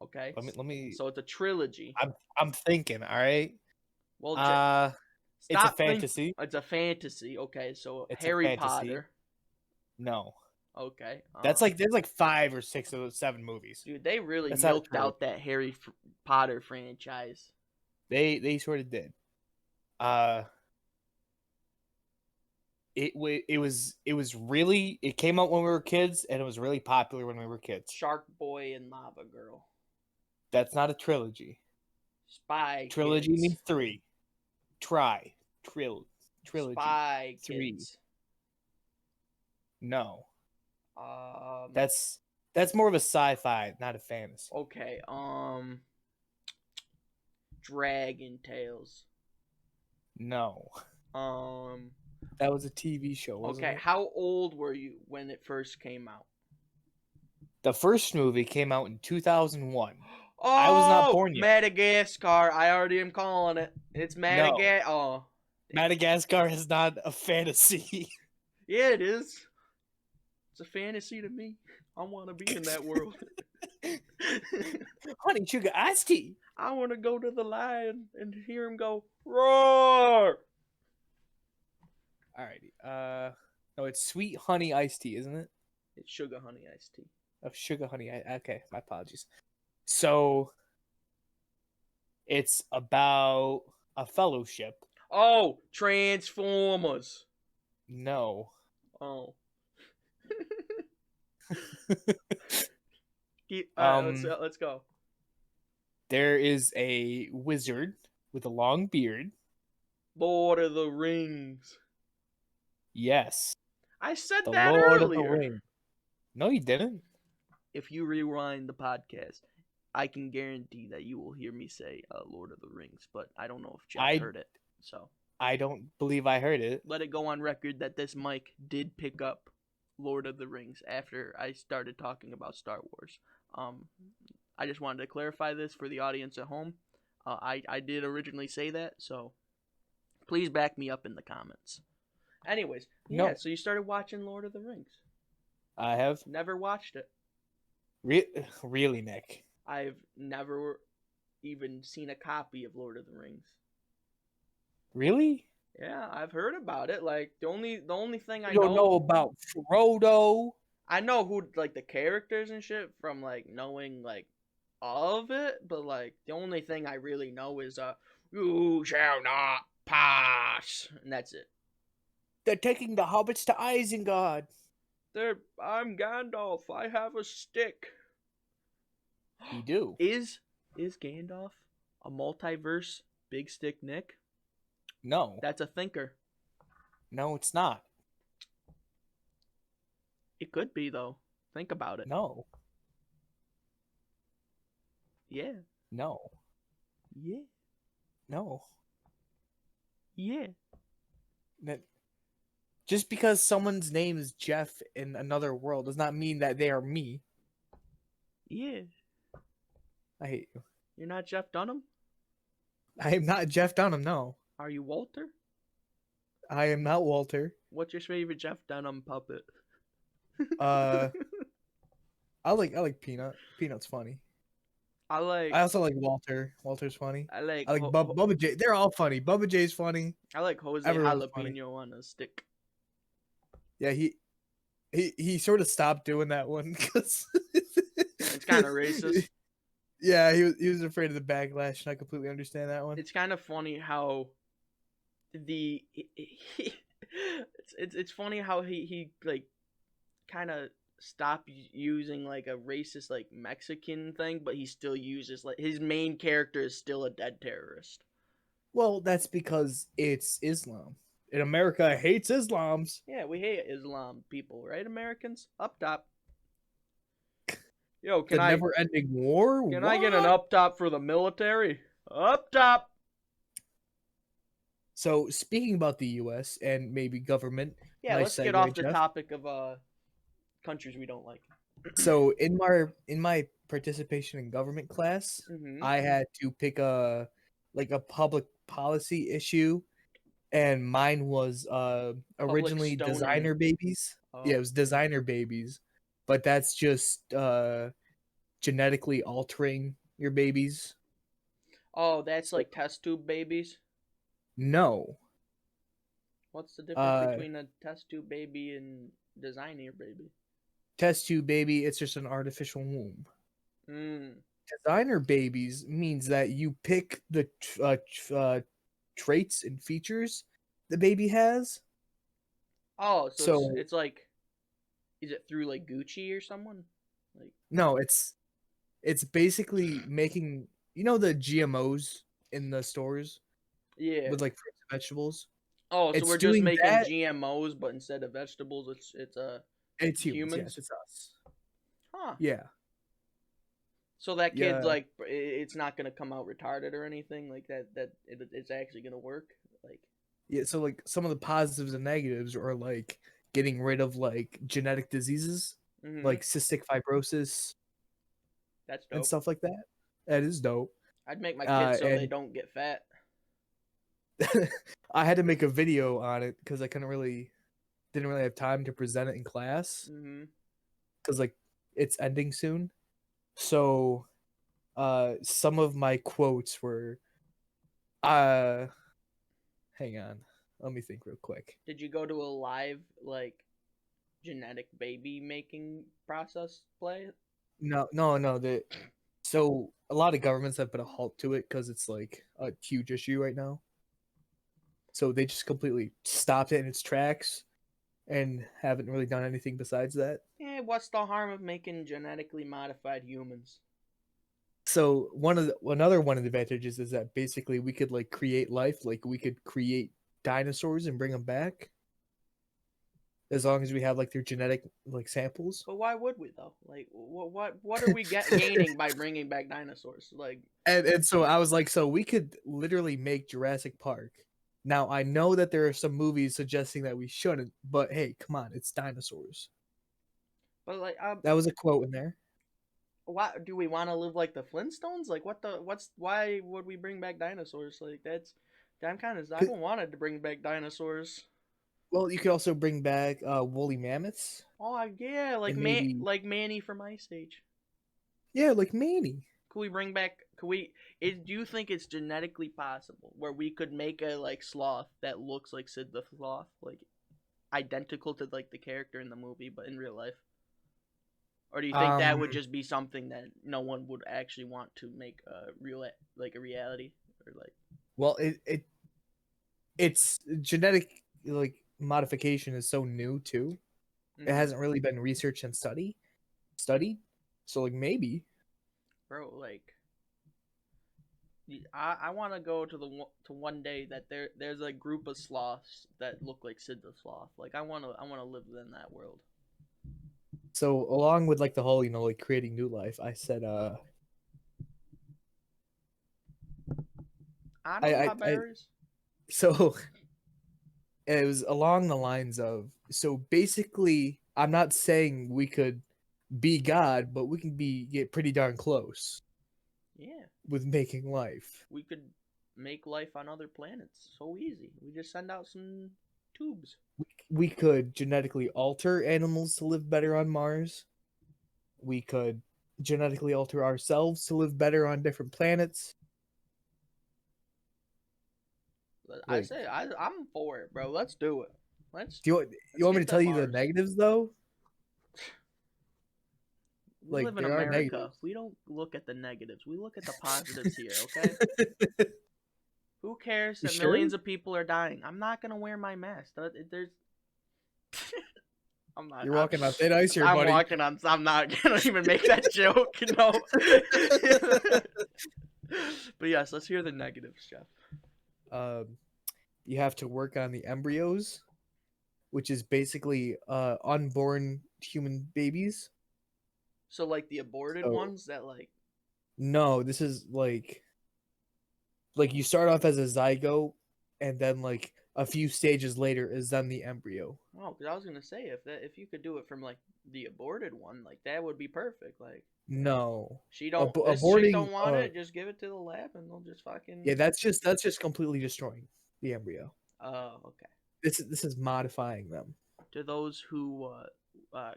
[SPEAKER 1] Okay.
[SPEAKER 2] Let me.
[SPEAKER 1] So it's a trilogy.
[SPEAKER 2] I'm thinking. All right.
[SPEAKER 1] Well,
[SPEAKER 2] It's a
[SPEAKER 1] stop thinking.
[SPEAKER 2] fantasy.
[SPEAKER 1] It's a fantasy. Okay, so
[SPEAKER 2] It's a
[SPEAKER 1] Harry
[SPEAKER 2] fantasy.
[SPEAKER 1] Potter.
[SPEAKER 2] No.
[SPEAKER 1] Okay.
[SPEAKER 2] There's like 5 or 6 of those 7 movies.
[SPEAKER 1] Dude, they really
[SPEAKER 2] That's not
[SPEAKER 1] milked out that Harry Potter franchise.
[SPEAKER 2] They sort of did. It came out when we were kids, and it was really popular when we were kids.
[SPEAKER 1] Shark Boy and Lava Girl.
[SPEAKER 2] That's not a trilogy.
[SPEAKER 1] Spy
[SPEAKER 2] Trilogy
[SPEAKER 1] Kids.
[SPEAKER 2] means 3. Trilogy.
[SPEAKER 1] Spy
[SPEAKER 2] 3.
[SPEAKER 1] Kids.
[SPEAKER 2] No. That's more of a sci-fi, not a fantasy.
[SPEAKER 1] Okay. Dragon Tales.
[SPEAKER 2] No. That was a TV show, wasn't it?
[SPEAKER 1] How old were you when it first came out?
[SPEAKER 2] The first movie came out in 2001.
[SPEAKER 1] Oh,
[SPEAKER 2] I was not born yet.
[SPEAKER 1] Madagascar. I already am calling it. It's Madagascar.
[SPEAKER 2] No.
[SPEAKER 1] Oh.
[SPEAKER 2] Madagascar is not a fantasy.
[SPEAKER 1] Yeah, it is. It's a fantasy to me. I want to be in that world.
[SPEAKER 2] Honey, sugar, iced tea.
[SPEAKER 1] I want to go to the lion and hear him go, roar!
[SPEAKER 2] Alrighty. No, it's sweet honey iced tea, isn't it?
[SPEAKER 1] It's sugar honey iced tea.
[SPEAKER 2] Oh, sugar honey. Okay, my apologies. So, it's about a fellowship.
[SPEAKER 1] Oh, Transformers.
[SPEAKER 2] No.
[SPEAKER 1] Oh. Let's go.
[SPEAKER 2] There is a wizard with a long beard.
[SPEAKER 1] Lord of the Rings.
[SPEAKER 2] Yes.
[SPEAKER 1] I said
[SPEAKER 2] The
[SPEAKER 1] that
[SPEAKER 2] Lord
[SPEAKER 1] earlier.
[SPEAKER 2] of the Rings. No, you didn't.
[SPEAKER 1] If you rewind the podcast, I can guarantee that you will hear me say Lord of the Rings, but I don't know if Jeff heard it. So
[SPEAKER 2] I don't believe I heard it.
[SPEAKER 1] Let it go on record that this mic did pick up Lord of the Rings after I started talking about Star Wars. I just wanted to clarify this for the audience at home. I did originally say that, so please back me up in the comments. Anyways, yeah, so you started watching Lord of the Rings.
[SPEAKER 2] I have.
[SPEAKER 1] Never watched it.
[SPEAKER 2] Really, Nick?
[SPEAKER 1] I've never even seen a copy of Lord of the Rings.
[SPEAKER 2] Really?
[SPEAKER 1] Yeah, I've heard about it. Like the only thing I
[SPEAKER 2] don't know about Frodo.
[SPEAKER 1] I know who like the characters and shit from like knowing like of it, but like the only thing I really know is you shall not pass, and that's it.
[SPEAKER 2] They're taking the hobbits to Isengard.
[SPEAKER 1] I'm Gandalf. I have a stick.
[SPEAKER 2] You do.
[SPEAKER 1] Is Gandalf a multiverse BigStickNic?
[SPEAKER 2] No.
[SPEAKER 1] That's a thinker.
[SPEAKER 2] No, it's not.
[SPEAKER 1] It could be though. Think about it.
[SPEAKER 2] No.
[SPEAKER 1] Yeah.
[SPEAKER 2] No.
[SPEAKER 1] Yeah.
[SPEAKER 2] No.
[SPEAKER 1] Yeah.
[SPEAKER 2] Just because someone's name is Jeff in another world does not mean that they are me.
[SPEAKER 1] Yeah.
[SPEAKER 2] I hate you.
[SPEAKER 1] You're not Jeff Dunham?
[SPEAKER 2] I am not Jeff Dunham, no.
[SPEAKER 1] Are you Walter?
[SPEAKER 2] I am not Walter.
[SPEAKER 1] What's your favorite Jeff Dunham puppet?
[SPEAKER 2] I like Peanut. Peanut's funny. I also like Walter. Walter's funny. I like Bubba J. They're all funny. Bubba J's funny.
[SPEAKER 1] I like Jose
[SPEAKER 2] Everyone's
[SPEAKER 1] Jalapeno
[SPEAKER 2] funny.
[SPEAKER 1] on a stick.
[SPEAKER 2] Yeah, he sort of stopped doing that one because
[SPEAKER 1] it's kind of racist.
[SPEAKER 2] Yeah, he was afraid of the backlash, and I completely understand that one.
[SPEAKER 1] It's kind of funny how it's funny how he like kind of stopped using like a racist like Mexican thing, but he still uses like his main character is still a dead terrorist.
[SPEAKER 2] Well, that's because it's Islam. And America hates Islams.
[SPEAKER 1] Yeah, we hate Islam people, right, Americans? Up top. Yo, can I
[SPEAKER 2] never-ending war?
[SPEAKER 1] Can I get an up top for the military? Up top.
[SPEAKER 2] So, speaking about the U.S. and maybe government.
[SPEAKER 1] Yeah, let's get off the topic of countries we don't like.
[SPEAKER 2] So in my participation in government class,
[SPEAKER 1] Mm-hmm.
[SPEAKER 2] I had to pick a public policy issue, and mine was
[SPEAKER 1] Public
[SPEAKER 2] originally
[SPEAKER 1] stonery.
[SPEAKER 2] designer babies. Yeah, it
[SPEAKER 1] Oh.
[SPEAKER 2] was designer babies, but that's just genetically altering your babies.
[SPEAKER 1] Oh, that's
[SPEAKER 2] So
[SPEAKER 1] like test tube babies.
[SPEAKER 2] no,
[SPEAKER 1] What's the difference
[SPEAKER 2] uh,
[SPEAKER 1] between a test tube baby and designer baby?
[SPEAKER 2] test tube baby, it's just an artificial womb.
[SPEAKER 1] Mm.
[SPEAKER 2] Designer babies means that you pick the traits and features the baby has.
[SPEAKER 1] Oh, so
[SPEAKER 2] So
[SPEAKER 1] it's like, is it through like Gucci or someone? Like,
[SPEAKER 2] no, it's basically making, the GMOs in the stores
[SPEAKER 1] yeah.
[SPEAKER 2] with like fruits and vegetables.
[SPEAKER 1] Oh, so
[SPEAKER 2] It's
[SPEAKER 1] we're just
[SPEAKER 2] doing
[SPEAKER 1] making
[SPEAKER 2] that.
[SPEAKER 1] GMOs, but instead of vegetables, it's
[SPEAKER 2] It's humans, yes,
[SPEAKER 1] humans.
[SPEAKER 2] it's us.
[SPEAKER 1] Huh.
[SPEAKER 2] Yeah,
[SPEAKER 1] So that kid's
[SPEAKER 2] yeah,
[SPEAKER 1] like, it's not gonna come out retarded or anything like that. It's actually gonna work. Like,
[SPEAKER 2] yeah. So like some of the positives and negatives are like getting rid of like genetic diseases,
[SPEAKER 1] mm-hmm.
[SPEAKER 2] like cystic fibrosis
[SPEAKER 1] That's
[SPEAKER 2] and
[SPEAKER 1] dope.
[SPEAKER 2] stuff like that. That is dope.
[SPEAKER 1] I'd make my kids so they
[SPEAKER 2] And
[SPEAKER 1] don't get fat.
[SPEAKER 2] I had to make a video on it because I didn't really have time to present it in class
[SPEAKER 1] Mm-hmm.
[SPEAKER 2] because like it's ending soon. So some of my quotes were uh hang on. Let me think real quick.
[SPEAKER 1] Did you go to a live like genetic baby making process play?
[SPEAKER 2] No, so a lot of governments have put a halt to it because it's like a huge issue right now. So they just completely stopped it in its tracks and haven't really done anything besides that.
[SPEAKER 1] Yeah, what's the harm of making genetically modified humans?
[SPEAKER 2] So another one of the advantages is that basically we could like create life, like we could create dinosaurs and bring them back as long as we have like their genetic like samples.
[SPEAKER 1] But why would we though? Like, what are we gaining by bringing back dinosaurs? Like,
[SPEAKER 2] And so I was like, so we could literally make Jurassic Park. Now I know that there are some movies suggesting that we shouldn't, but hey, come on, it's dinosaurs.
[SPEAKER 1] but like,
[SPEAKER 2] That was a quote in there.
[SPEAKER 1] why do we want to live like the Flintstones? Like, why would we bring back dinosaurs? Like, I don't want it to bring back dinosaurs.
[SPEAKER 2] Well, you could also bring back woolly mammoths
[SPEAKER 1] Oh yeah,
[SPEAKER 2] and maybe
[SPEAKER 1] like Manny from Ice Age.
[SPEAKER 2] yeah, like Manny.
[SPEAKER 1] Could we bring back? Do you think it's genetically possible where we could make a like sloth that looks like Sid the Sloth, like identical to like the character in the movie, but in real life? Or do you think that
[SPEAKER 2] Um,
[SPEAKER 1] would just be something that no one would actually want to make a real like a reality or like?
[SPEAKER 2] well, it's genetic like modification is so new too. It
[SPEAKER 1] Mm-hmm.
[SPEAKER 2] hasn't really been researched and studied. So like maybe.
[SPEAKER 1] Bro, like I want to go to to one day that there's a group of sloths that look like Sid the Sloth. Like I want to live in that world.
[SPEAKER 2] So along with like the whole, like creating new life, I said
[SPEAKER 1] I
[SPEAKER 2] I
[SPEAKER 1] know
[SPEAKER 2] I,
[SPEAKER 1] my
[SPEAKER 2] I
[SPEAKER 1] berries.
[SPEAKER 2] so it was along the lines of, so basically I'm not saying we could be God, but we can get pretty darn close
[SPEAKER 1] Yeah,
[SPEAKER 2] with making life.
[SPEAKER 1] we could make life on other planets so easy. We just send out some tubes.
[SPEAKER 2] We could genetically alter animals to live better on Mars. We could genetically alter ourselves to live better on different planets.
[SPEAKER 1] I
[SPEAKER 2] Like,
[SPEAKER 1] say I'm for it, bro. Let's do it. Let's
[SPEAKER 2] you
[SPEAKER 1] let's
[SPEAKER 2] want me
[SPEAKER 1] get
[SPEAKER 2] to
[SPEAKER 1] to
[SPEAKER 2] tell you the
[SPEAKER 1] Mars.
[SPEAKER 2] negatives though?
[SPEAKER 1] We
[SPEAKER 2] Like
[SPEAKER 1] live in
[SPEAKER 2] there are
[SPEAKER 1] America.
[SPEAKER 2] negatives.
[SPEAKER 1] We don't look at the negatives. We look at the positives here, okay? Who cares
[SPEAKER 2] You
[SPEAKER 1] that
[SPEAKER 2] sure?
[SPEAKER 1] millions of people are dying? I'm not gonna wear my mask. There's, I'm not.
[SPEAKER 2] You're walking on thin ice here,
[SPEAKER 1] I'm
[SPEAKER 2] buddy.
[SPEAKER 1] walking on. I'm not gonna even make that joke. No. But yes, let's hear the negatives, Jeff.
[SPEAKER 2] Um, you have to work on the embryos, which is basically unborn human babies.
[SPEAKER 1] So like the aborted
[SPEAKER 2] So
[SPEAKER 1] ones that like.
[SPEAKER 2] no, this is like you start off as a zygote, and then like a few stages later is then the embryo.
[SPEAKER 1] Oh, because I was gonna say if you could do it from like the aborted one, like that would be perfect. Like
[SPEAKER 2] No,
[SPEAKER 1] this chick
[SPEAKER 2] aborting.
[SPEAKER 1] don't want it, just give it to the lab and they'll just fucking.
[SPEAKER 2] Yeah, that's just completely destroying the embryo.
[SPEAKER 1] Oh, okay.
[SPEAKER 2] This is modifying them.
[SPEAKER 1] To those who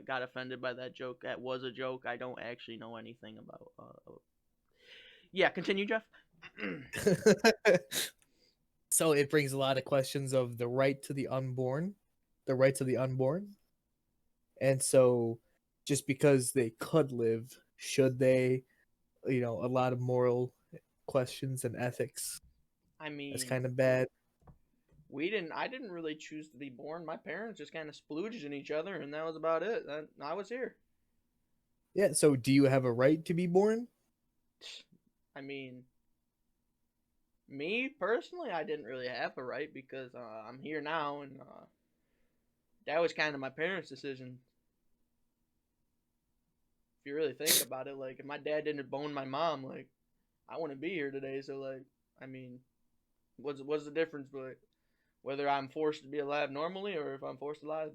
[SPEAKER 1] got offended by that joke, that was a joke. I don't actually know anything about. Yeah, continue, Jeff.
[SPEAKER 2] So it brings a lot of questions of the right to the unborn, the rights of the unborn, and so just because they could live, should they? You know, a lot of moral questions and ethics.
[SPEAKER 1] I mean,
[SPEAKER 2] That's kind of bad.
[SPEAKER 1] I didn't really choose to be born. My parents just kind of splooged in each other, and that was about it. I was here.
[SPEAKER 2] Yeah. So, do you have a right to be born?
[SPEAKER 1] I mean, me personally, I didn't really have a right because I'm here now, and that was kind of my parents' decision. If you really think about it, like if my dad didn't bone my mom, like I wouldn't be here today. So like, I mean, what's the difference, but whether I'm forced to be alive normally or if I'm forced alive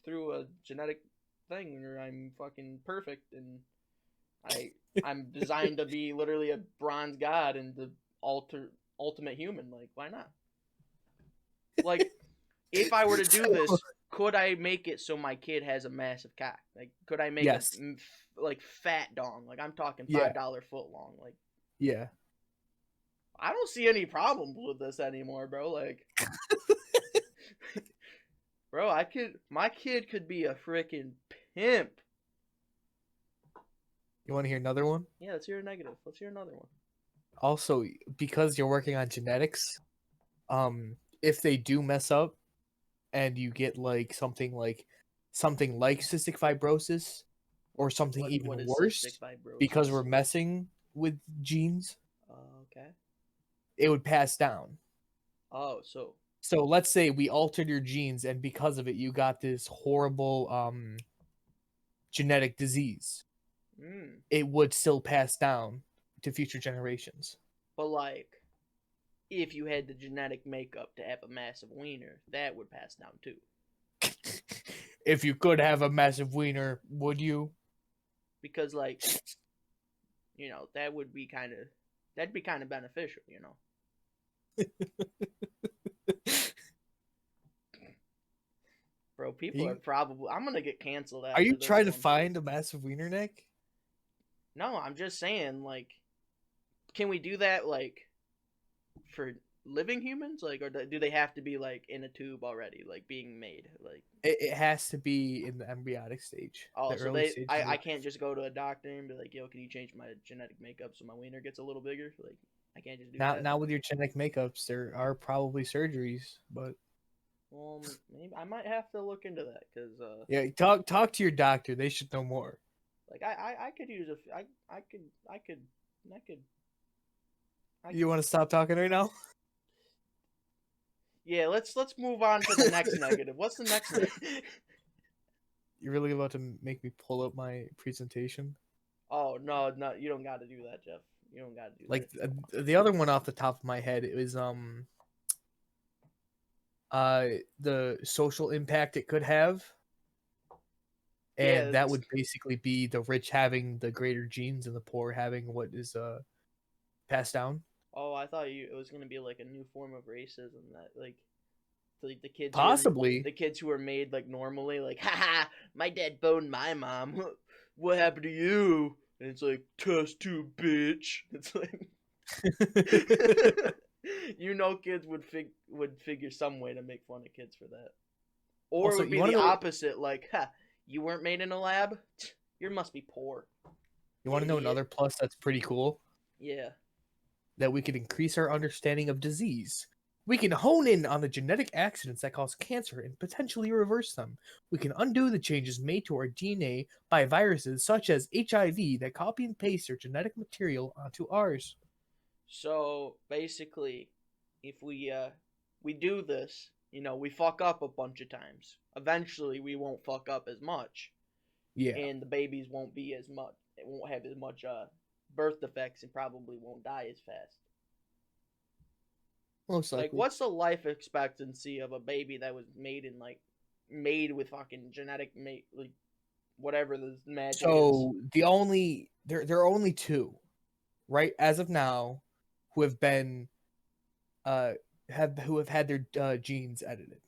[SPEAKER 1] through a genetic thing, or I'm fucking perfect and I'm designed to be literally a bronze god and the ultimate human. Like, why not? Like, if I were to do this, could I make it so my kid has a massive cock? Like, could I make
[SPEAKER 2] Yes.
[SPEAKER 1] a like fat dong? Like, I'm talking
[SPEAKER 2] Yeah.
[SPEAKER 1] $5 foot long. Like,
[SPEAKER 2] Yeah.
[SPEAKER 1] I don't see any problems with this anymore, bro. Like, bro, my kid could be a freaking pimp.
[SPEAKER 2] You want to hear another one?
[SPEAKER 1] Yeah, let's hear a negative. Let's hear another one.
[SPEAKER 2] Also, because you're working on genetics, if they do mess up and you get like something like cystic fibrosis or something even worse because we're messing with genes,
[SPEAKER 1] Okay.
[SPEAKER 2] it would pass down.
[SPEAKER 1] Oh,
[SPEAKER 2] so let's say we altered your genes and because of it you got this horrible genetic disease. It would still pass down to future generations.
[SPEAKER 1] But like, if you had the genetic makeup to have a massive wiener, that would pass down too.
[SPEAKER 2] If you could have a massive wiener, would you?
[SPEAKER 1] Because like, you know, that'd be kind of beneficial, you know. Bro, people are probably. I'm gonna get canceled.
[SPEAKER 2] Are you trying to find a massive wiener, Nick?
[SPEAKER 1] No, I'm just saying, like, can we do that, like, for living humans? Like, or do they have to be, like, in a tube already, like, being made? Like,
[SPEAKER 2] it has to be in the embryonic stage.
[SPEAKER 1] Oh, so I can't just go to a doctor and be like, yo, can you change my genetic makeup so my wiener gets a little bigger? Like, I can't just do that.
[SPEAKER 2] Not with your genetic makeups. There are probably surgeries, but.
[SPEAKER 1] Well, maybe I might have to look into that because.
[SPEAKER 2] Yeah, talk to your doctor. They should know more.
[SPEAKER 1] Like I could use I could.
[SPEAKER 2] You want to stop talking right now?
[SPEAKER 1] Yeah, let's move on to the next negative. What's the next negative?
[SPEAKER 2] You're really about to make me pull up my presentation?
[SPEAKER 1] Oh no, you don't got to do that, Jeff. You don't got to do
[SPEAKER 2] like
[SPEAKER 1] that.
[SPEAKER 2] The other one off the top of my head is the social impact it could have. And that would basically be the rich having the greater genes and the poor having what is passed down.
[SPEAKER 1] Oh, I thought it was gonna be like a new form of racism that like the kids
[SPEAKER 2] possibly
[SPEAKER 1] the kids who are made like normally, like, haha, my dad boned my mom. What happened to you? And it's like, test tube, bitch. It's like, you know, kids would figure some way to make fun of kids for that, or also, it would be the opposite. Like, ha, you weren't made in a lab. You must be poor.
[SPEAKER 2] You want to know another plus that's pretty cool?
[SPEAKER 1] Yeah.
[SPEAKER 2] That we could increase our understanding of disease. We can hone in on the genetic accidents that cause cancer and potentially reverse them. We can undo the changes made to our DNA by viruses such as HIV that copy and paste their genetic material onto ours.
[SPEAKER 1] So basically, if we do this, you know, we fuck up a bunch of times. Eventually, we won't fuck up as much.
[SPEAKER 2] Yeah.
[SPEAKER 1] And the babies won't be as much. It won't have as much birth defects and probably won't die as fast.
[SPEAKER 2] Most
[SPEAKER 1] Like,
[SPEAKER 2] likely.
[SPEAKER 1] what's the life expectancy of a baby that was made with fucking like whatever this magic is?
[SPEAKER 2] So there are only two, right, as of now, who have been who have had their genes edited.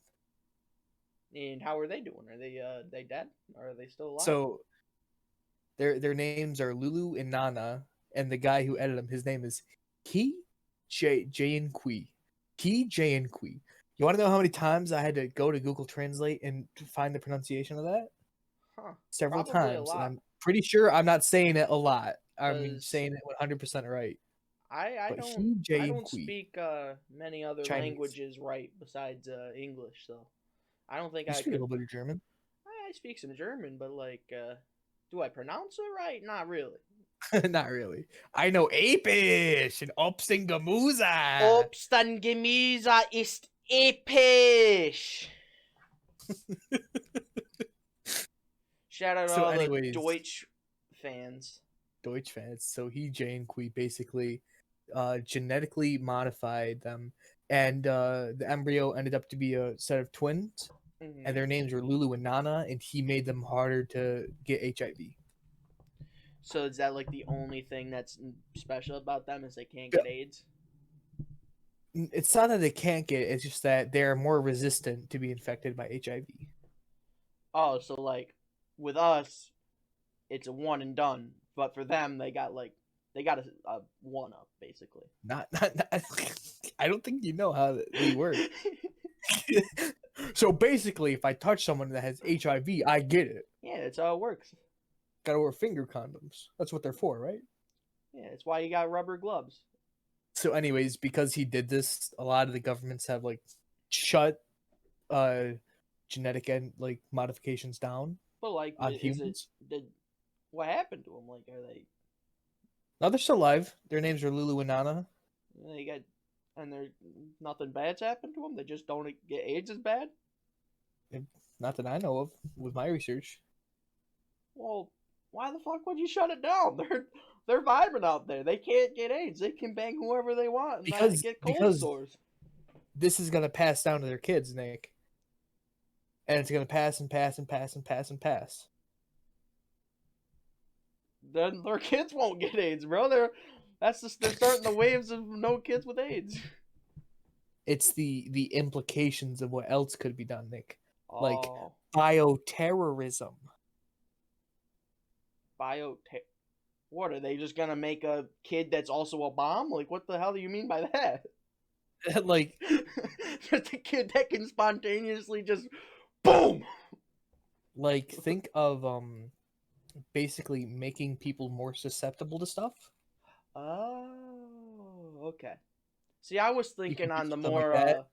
[SPEAKER 1] And how are they doing? Are they dead? Or are they still alive?
[SPEAKER 2] So their names are Lulu and Nana, and the guy who edited them, his name is Ki Jayan Kui. Ki Jayan Kui. You want to know how many times I had to go to Google Translate and find the pronunciation of that?
[SPEAKER 1] Huh?
[SPEAKER 2] Several
[SPEAKER 1] Probably a
[SPEAKER 2] times, and
[SPEAKER 1] lot.
[SPEAKER 2] I'm pretty sure I'm not saying it a lot. I'm
[SPEAKER 1] Cause
[SPEAKER 2] saying it 100% right.
[SPEAKER 1] I
[SPEAKER 2] But
[SPEAKER 1] don't
[SPEAKER 2] He
[SPEAKER 1] I
[SPEAKER 2] Jayan
[SPEAKER 1] don't
[SPEAKER 2] Kui,
[SPEAKER 1] speak many other
[SPEAKER 2] Chinese.
[SPEAKER 1] languages right besides English, so I don't think
[SPEAKER 2] You
[SPEAKER 1] I
[SPEAKER 2] speak a
[SPEAKER 1] could.
[SPEAKER 2] little bit of German.
[SPEAKER 1] I speak some German, but like, do I pronounce it right? Not really.
[SPEAKER 2] Not really. I know Apish and Ops and Gamuza.
[SPEAKER 1] Obst und Gemüse ist episch. Shout out to
[SPEAKER 2] So,
[SPEAKER 1] all the
[SPEAKER 2] anyways,
[SPEAKER 1] Deutsch fans.
[SPEAKER 2] Deutsch fans. So he Jane Kui basically genetically modified them, and the embryo ended up to be a set of twins, and
[SPEAKER 1] Hmm.
[SPEAKER 2] their names were Lulu and Nana, and he made them harder to get HIV.
[SPEAKER 1] So is that like the only thing that's special about them is they can't get AIDS?
[SPEAKER 2] It's not that they can't get it; it's just that they're more resistant to be infected by HIV.
[SPEAKER 1] Oh, so like with us, it's a one and done, but for them, they got a one up basically.
[SPEAKER 2] Not I don't think you know how they work. So basically, if I touch someone that has HIV, I get it.
[SPEAKER 1] Yeah, that's how it works.
[SPEAKER 2] Gotta wear finger condoms. That's what they're for, right?
[SPEAKER 1] Yeah, it's why you got rubber gloves.
[SPEAKER 2] So, anyways, because he did this, a lot of the governments have like shut uh genetic and like modifications down
[SPEAKER 1] But like,
[SPEAKER 2] on
[SPEAKER 1] is it
[SPEAKER 2] humans.
[SPEAKER 1] did what happened to them? Like, are
[SPEAKER 2] Now they're still alive. Their names are Lulu and Nana.
[SPEAKER 1] they got and they're nothing bad's happened to them? They just don't get AIDS as bad?
[SPEAKER 2] Not that I know of with my research.
[SPEAKER 1] Well, why the fuck would you shut it down? They're vibing out there. They can't get AIDS. They can bang whoever they want and not get cold
[SPEAKER 2] Because
[SPEAKER 1] sores.
[SPEAKER 2] this is gonna pass down to their kids, Nick. And it's gonna pass and pass and pass and pass and pass.
[SPEAKER 1] Then their kids won't get AIDS, bro. They're starting the waves of no kids with AIDS.
[SPEAKER 2] It's the implications of what else could be done, Nick. Like
[SPEAKER 1] Oh,
[SPEAKER 2] bioterrorism.
[SPEAKER 1] biotech. What are they just gonna make a kid that's also a bomb? Like, what the hell do you mean by that?
[SPEAKER 2] Like
[SPEAKER 1] Just a kid that can spontaneously just boom.
[SPEAKER 2] think of basically making people more susceptible to stuff.
[SPEAKER 1] Oh, okay. See, I was
[SPEAKER 2] You
[SPEAKER 1] thinking
[SPEAKER 2] can do
[SPEAKER 1] on the
[SPEAKER 2] something like
[SPEAKER 1] more
[SPEAKER 2] that.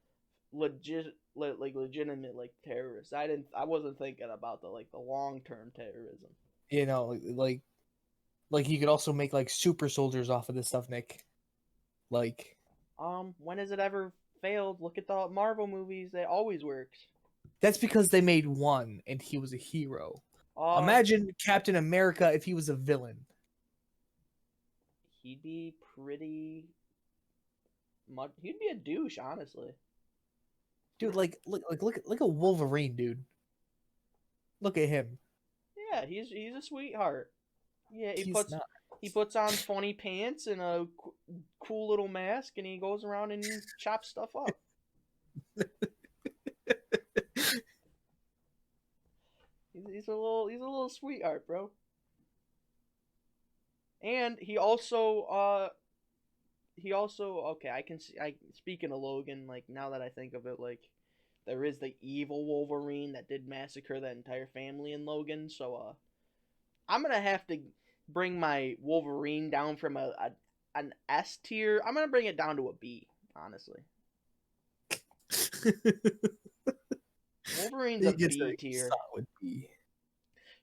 [SPEAKER 1] legitimate like terrorists. I wasn't thinking about the long term terrorism.
[SPEAKER 2] You know, like you could also make like super soldiers off of this stuff, Nick. Like
[SPEAKER 1] When has it ever failed? Look at the Marvel movies. It always works.
[SPEAKER 2] that's because they made one and he was a hero.
[SPEAKER 1] Um,
[SPEAKER 2] Imagine Captain America if he was a villain.
[SPEAKER 1] he'd be pretty much. He'd be a douche, honestly.
[SPEAKER 2] Dude, look at Wolverine, dude. Look at him.
[SPEAKER 1] Yeah, he's a sweetheart. Yeah,
[SPEAKER 2] He's not.
[SPEAKER 1] he puts on funny pants and a cool little mask, and he goes around and chops stuff up. He's a little sweetheart, bro. And he also okay. I can see. I speaking of Logan, like now that I think of it, like there is the evil Wolverine that did massacre that entire family in Logan. So I'm gonna have to bring my Wolverine down from an S tier. I'm gonna bring it down to a B, honestly. Wolverine's a
[SPEAKER 2] He gets
[SPEAKER 1] B
[SPEAKER 2] a
[SPEAKER 1] tier.
[SPEAKER 2] solid B.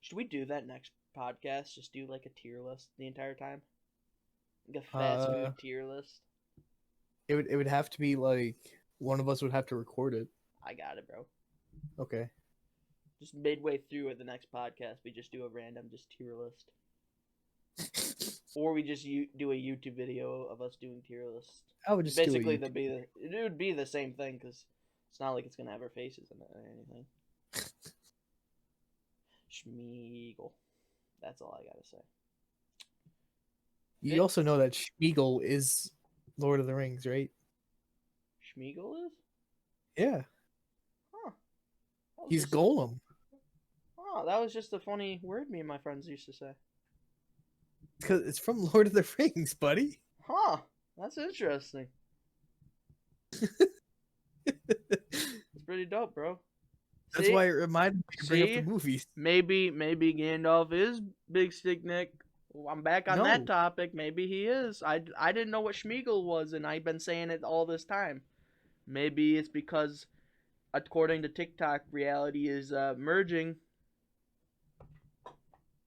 [SPEAKER 1] Should we do that next podcast? Just do like a tier list the entire time? Like a fast
[SPEAKER 2] Uh,
[SPEAKER 1] food tier list?
[SPEAKER 2] it would have to be like one of us would have to record it.
[SPEAKER 1] I got it, bro.
[SPEAKER 2] Okay.
[SPEAKER 1] Just midway through at the next podcast, we just do a random just tier list. Or we just do a YouTube video of us doing tier lists.
[SPEAKER 2] I would just
[SPEAKER 1] Basically,
[SPEAKER 2] do
[SPEAKER 1] it would be the same thing because it's not like it's gonna have our faces in it or anything. Schmeagle. That's all I gotta say.
[SPEAKER 2] You also know that Schmeagle is Lord of the Rings, right?
[SPEAKER 1] Schmeagle is?
[SPEAKER 2] Yeah.
[SPEAKER 1] Huh.
[SPEAKER 2] He's Gollum.
[SPEAKER 1] Oh, that was just a funny word me and my friends used to say.
[SPEAKER 2] Because it's from Lord of the Rings, buddy.
[SPEAKER 1] Huh. That's interesting. It's pretty dope, bro.
[SPEAKER 2] That's why it reminded me to bring up the movies.
[SPEAKER 1] Maybe Gandalf is BigStickNic. I'm back on that topic. Maybe he is. I didn't know what Schmeagle was, and I've been saying it all this time. Maybe it's because, according to TikTok, reality is merging.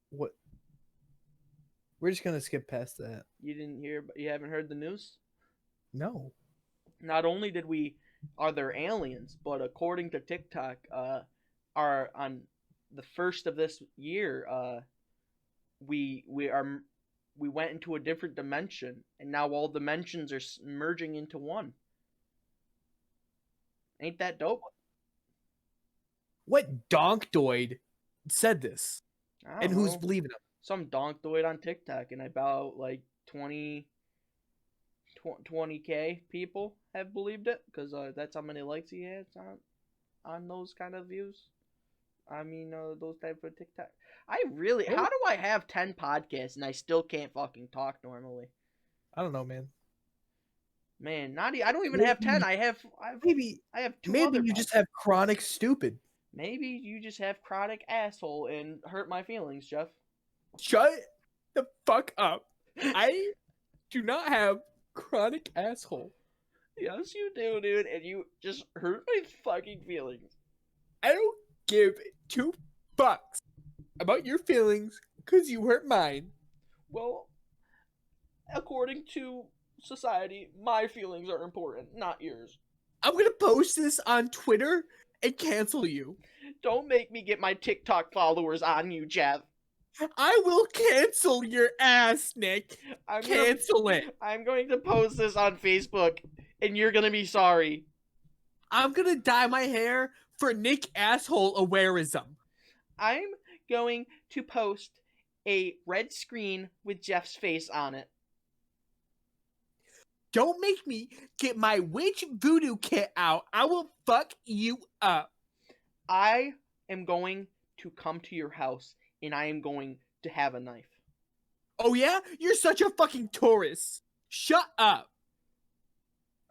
[SPEAKER 2] What? We're just gonna skip past that.
[SPEAKER 1] You didn't hear? You haven't heard the news?
[SPEAKER 2] No.
[SPEAKER 1] Not only are there aliens, but according to TikTok, are on the first of this year, we went into a different dimension, and now all dimensions are merging into one. Ain't that dope?
[SPEAKER 2] What donkdoid said this? And who's believing him?
[SPEAKER 1] Some donkdoid on TikTok, and about like 20K people have believed it, because that's how many likes he has on those kind of views. I mean, those type of TikTok. How do I have 10 podcasts and I still can't fucking talk normally?
[SPEAKER 2] I don't know, man.
[SPEAKER 1] Man, I don't even have 10. I have 2
[SPEAKER 2] Maybe you just have chronic stupid.
[SPEAKER 1] Maybe you just have chronic asshole and hurt my feelings, Jeff.
[SPEAKER 2] Shut the fuck up. I do not have chronic asshole.
[SPEAKER 1] Yes, you do, dude, and you just hurt my fucking feelings.
[SPEAKER 2] I don't give 2 fucks about your feelings because you hurt mine.
[SPEAKER 1] Well, according to society, my feelings are important, not yours.
[SPEAKER 2] I'm gonna post this on Twitter and cancel you.
[SPEAKER 1] Don't make me get my TikTok followers on you, Jeff.
[SPEAKER 2] I will cancel your ass, Nick. Cancel it.
[SPEAKER 1] I'm going to post this on Facebook, and you're gonna be sorry.
[SPEAKER 2] I'm gonna dye my hair for Nick asshole awareism.
[SPEAKER 1] I'm going to post a red screen with Jeff's face on it.
[SPEAKER 2] Don't make me get my witch voodoo kit out. I will fuck you up.
[SPEAKER 1] I am going to come to your house, and I am going to have a knife.
[SPEAKER 2] Oh yeah? You're such a fucking Taurus. Shut up.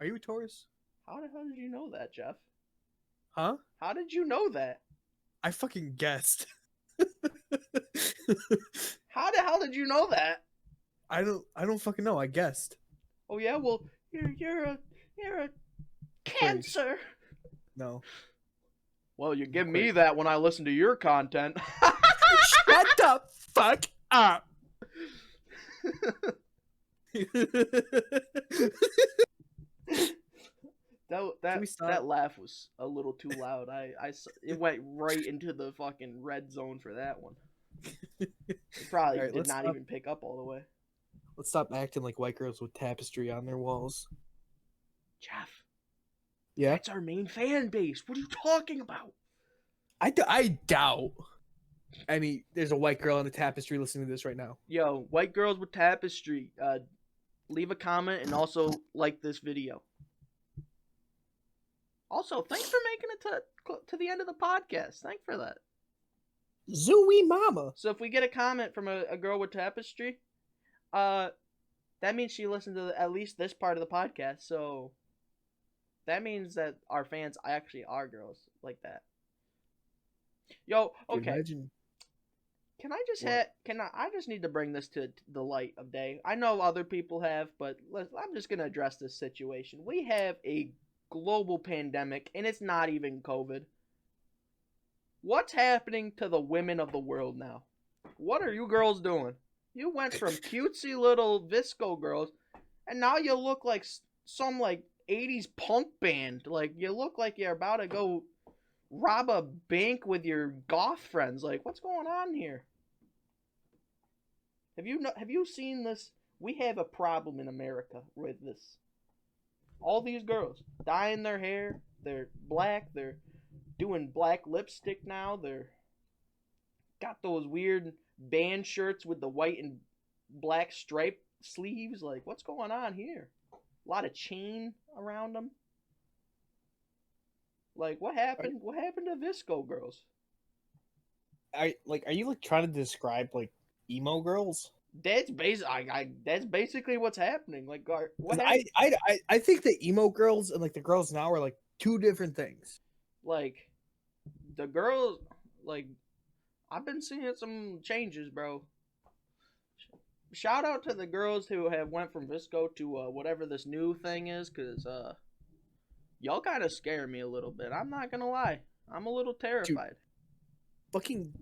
[SPEAKER 2] Are you a Taurus?
[SPEAKER 1] How the hell did you know that, Jeff?
[SPEAKER 2] Huh?
[SPEAKER 1] How did you know that?
[SPEAKER 2] I fucking guessed.
[SPEAKER 1] How the hell did you know that?
[SPEAKER 2] I don't fucking know. I guessed.
[SPEAKER 1] Oh yeah, well you're a Cancer.
[SPEAKER 2] No.
[SPEAKER 1] Well, you give me that when I listen to your content.
[SPEAKER 2] Shut the fuck up.
[SPEAKER 1] That laugh was a little too loud. It went right into the fucking red zone for that one. It probably did not even pick up all the way.
[SPEAKER 2] Let's stop acting like white girls with tapestry on their walls.
[SPEAKER 1] Jeff.
[SPEAKER 2] Yeah?
[SPEAKER 1] That's our main fan base. What are you talking about?
[SPEAKER 2] I doubt there's a white girl on the tapestry listening to this right now.
[SPEAKER 1] Yo, white girls with tapestry. Leave a comment and also like this video. Also, thanks for making it to the end of the podcast. Thanks for that.
[SPEAKER 2] Zooey mama.
[SPEAKER 1] So if we get a comment from a girl with tapestry, that means she listened to at least this part of the podcast. So that means that our fans actually are girls like that. Yo, okay.
[SPEAKER 2] Imagine.
[SPEAKER 1] I just need to bring this to the light of day. I know other people have, but I'm just going to address this situation. We have a global pandemic, and it's not even COVID. What's happening to the women of the world now? What are you girls doing? You went from cutesy little Visco girls, and now you look like some 80s punk band. Like, you look like you're about to go rob a bank with your goth friends. Like, what's going on here? Have you seen this? We have a problem in America with this. All these girls dyeing their hair. They're black. They're doing black lipstick now. They're got those weird band shirts with the white and black stripe sleeves. Like, what's going on here? A lot of chain around them. Like, what happened? What happened to Visco girls?
[SPEAKER 2] Are you like trying to describe like emo girls?
[SPEAKER 1] That's that's basically what's happening. Like, what happened?
[SPEAKER 2] I think the emo girls and like the girls now are like two different things.
[SPEAKER 1] Like, the girls, like, I've been seeing some changes, bro. Shout out to the girls who have went from Visco to whatever this new thing is, cause y'all kind of scare me a little bit. I'm not gonna lie. I'm a little terrified.
[SPEAKER 2] Dude, fucking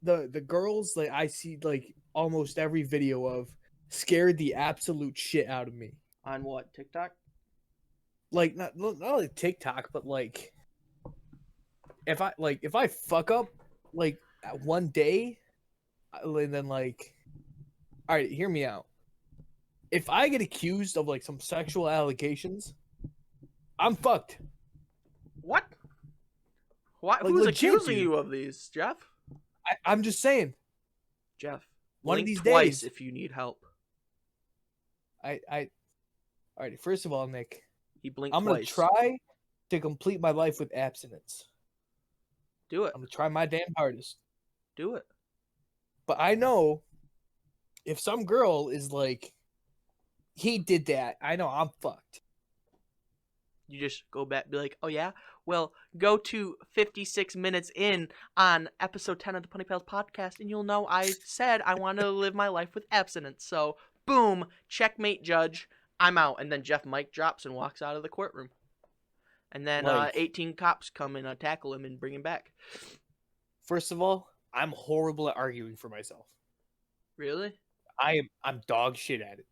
[SPEAKER 2] the girls like I see like almost every video of scared the absolute shit out of me.
[SPEAKER 1] On what, TikTok?
[SPEAKER 2] Like not only TikTok, but like if I fuck up like one day, and then like, all right, hear me out. If I get accused of like some sexual allegations, I'm fucked.
[SPEAKER 1] What? Why?
[SPEAKER 2] Like,
[SPEAKER 1] who's
[SPEAKER 2] legit,
[SPEAKER 1] accusing
[SPEAKER 2] dude.
[SPEAKER 1] you of these, Jeff?
[SPEAKER 2] I'm just saying.
[SPEAKER 1] Jeff,
[SPEAKER 2] One
[SPEAKER 1] blink
[SPEAKER 2] of these
[SPEAKER 1] twice
[SPEAKER 2] days,
[SPEAKER 1] if you need help.
[SPEAKER 2] all right. First of all, Nick,
[SPEAKER 1] He blinked
[SPEAKER 2] I'm gonna
[SPEAKER 1] twice.
[SPEAKER 2] try to complete my life with abstinence.
[SPEAKER 1] Do it.
[SPEAKER 2] I'm gonna try my damn hardest.
[SPEAKER 1] Do it.
[SPEAKER 2] But I know if some girl is like, he did that, I know I'm fucked.
[SPEAKER 1] You just go back, be like, oh yeah? Well, go to 56 minutes in on episode 10 of the PunnyPalz Podcast, and you'll know I said I want to live my life with abstinence. So, boom, checkmate, judge, I'm out. And then Jeff mic drops and walks out of the courtroom. And then
[SPEAKER 2] Like-
[SPEAKER 1] 18 cops come and tackle him and bring him back.
[SPEAKER 2] First of all, I'm horrible at arguing for myself.
[SPEAKER 1] Really?
[SPEAKER 2] I'm dog shit at it.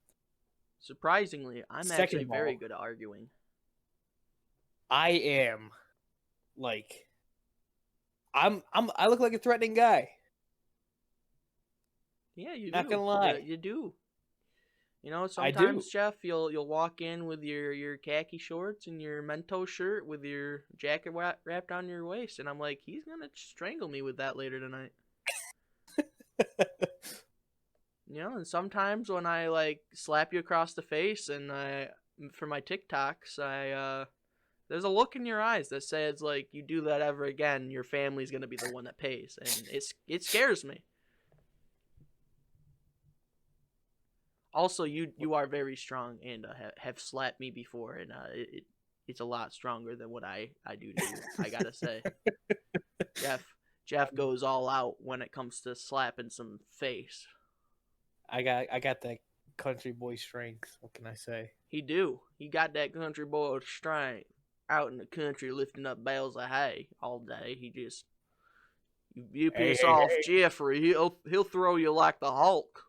[SPEAKER 1] Surprisingly, I'm
[SPEAKER 2] Second
[SPEAKER 1] actually
[SPEAKER 2] of all,
[SPEAKER 1] very good at arguing.
[SPEAKER 2] I am like I look like a threatening guy.
[SPEAKER 1] Yeah, you
[SPEAKER 2] Not
[SPEAKER 1] do.
[SPEAKER 2] gonna lie.
[SPEAKER 1] You do. You know,
[SPEAKER 2] I do.
[SPEAKER 1] sometimes, Jeff, you'll walk in with your khaki shorts and your Mentos shirt with your jacket wrapped on your waist, and I'm like, he's gonna strangle me with that later tonight. You know, and sometimes when I like slap you across the face, and for my TikToks, there's a look in your eyes that says like, you do that ever again, your family's gonna be the one that pays, and it scares me. Also, you are very strong and have slapped me before, and it's a lot stronger than what I do to you. I gotta say, Jeff goes all out when it comes to slapping some face.
[SPEAKER 2] I got that country boy strength. What can I say?
[SPEAKER 1] He got that country boy strength out in the country lifting up bales of hay all day. He just you piss off Jeffrey, he'll throw you like the Hulk.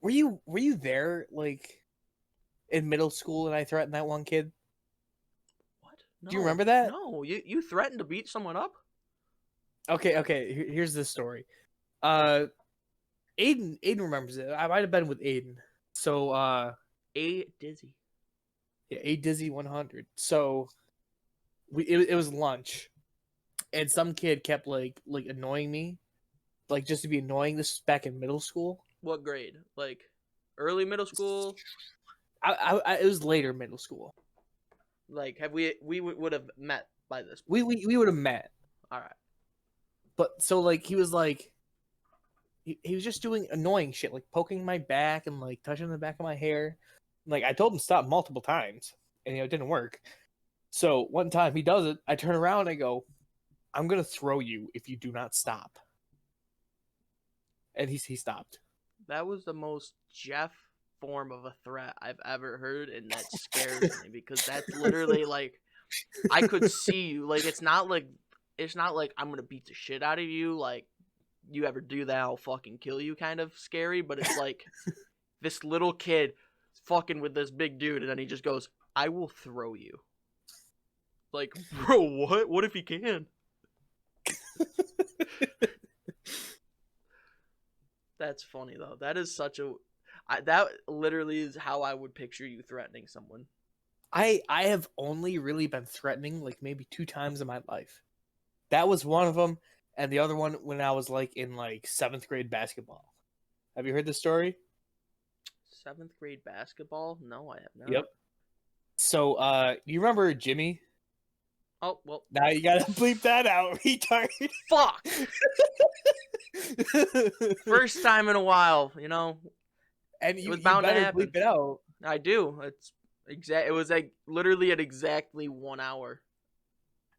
[SPEAKER 2] Were you there like in middle school and I threatened that one kid?
[SPEAKER 1] What?
[SPEAKER 2] No, do you remember that?
[SPEAKER 1] No, you threatened to beat someone up?
[SPEAKER 2] Okay. Here's the story. Aiden remembers it. I might have been with Aiden. So
[SPEAKER 1] A Dizzy.
[SPEAKER 2] Yeah, A Dizzy 100. So it was lunch, and some kid kept like annoying me, like just to be annoying. This is back in middle school.
[SPEAKER 1] What grade? Like early middle school?
[SPEAKER 2] It was later middle school.
[SPEAKER 1] Like, have we would have met by this
[SPEAKER 2] point. We would have met.
[SPEAKER 1] All right.
[SPEAKER 2] But so like he was like he was just doing annoying shit, like poking my back and like touching the back of my hair. Like I told him to stop multiple times, and it didn't work. So one time he does it, I turn around and I go, "I'm gonna throw you if you do not stop." And he stopped.
[SPEAKER 1] That was the most Jeff form of a threat I've ever heard, and that scares me because that's literally like, I could see you. Like it's not like I'm gonna beat the shit out of you. Like you ever do that, I'll fucking kill you. Kind of scary, but it's like this little kid fucking with this big dude, and then he just goes, "I will throw you." Like, bro, what? What if he can? That's funny though. That is such a. That literally is how I would picture you threatening someone.
[SPEAKER 2] I have only really been threatening like maybe 2 times in my life. That was one of them, and the other one when I was like in like 7th grade basketball. Have you heard the story?
[SPEAKER 1] 7th grade basketball? No, I have not.
[SPEAKER 2] Yep. So, you remember Jimmy?
[SPEAKER 1] Oh, well.
[SPEAKER 2] Now you gotta bleep that out, retard.
[SPEAKER 1] Fuck! First time in a while, you know.
[SPEAKER 2] And
[SPEAKER 1] it was bound to happen.
[SPEAKER 2] Bleep it out.
[SPEAKER 1] I do. It was like literally at exactly 1 hour.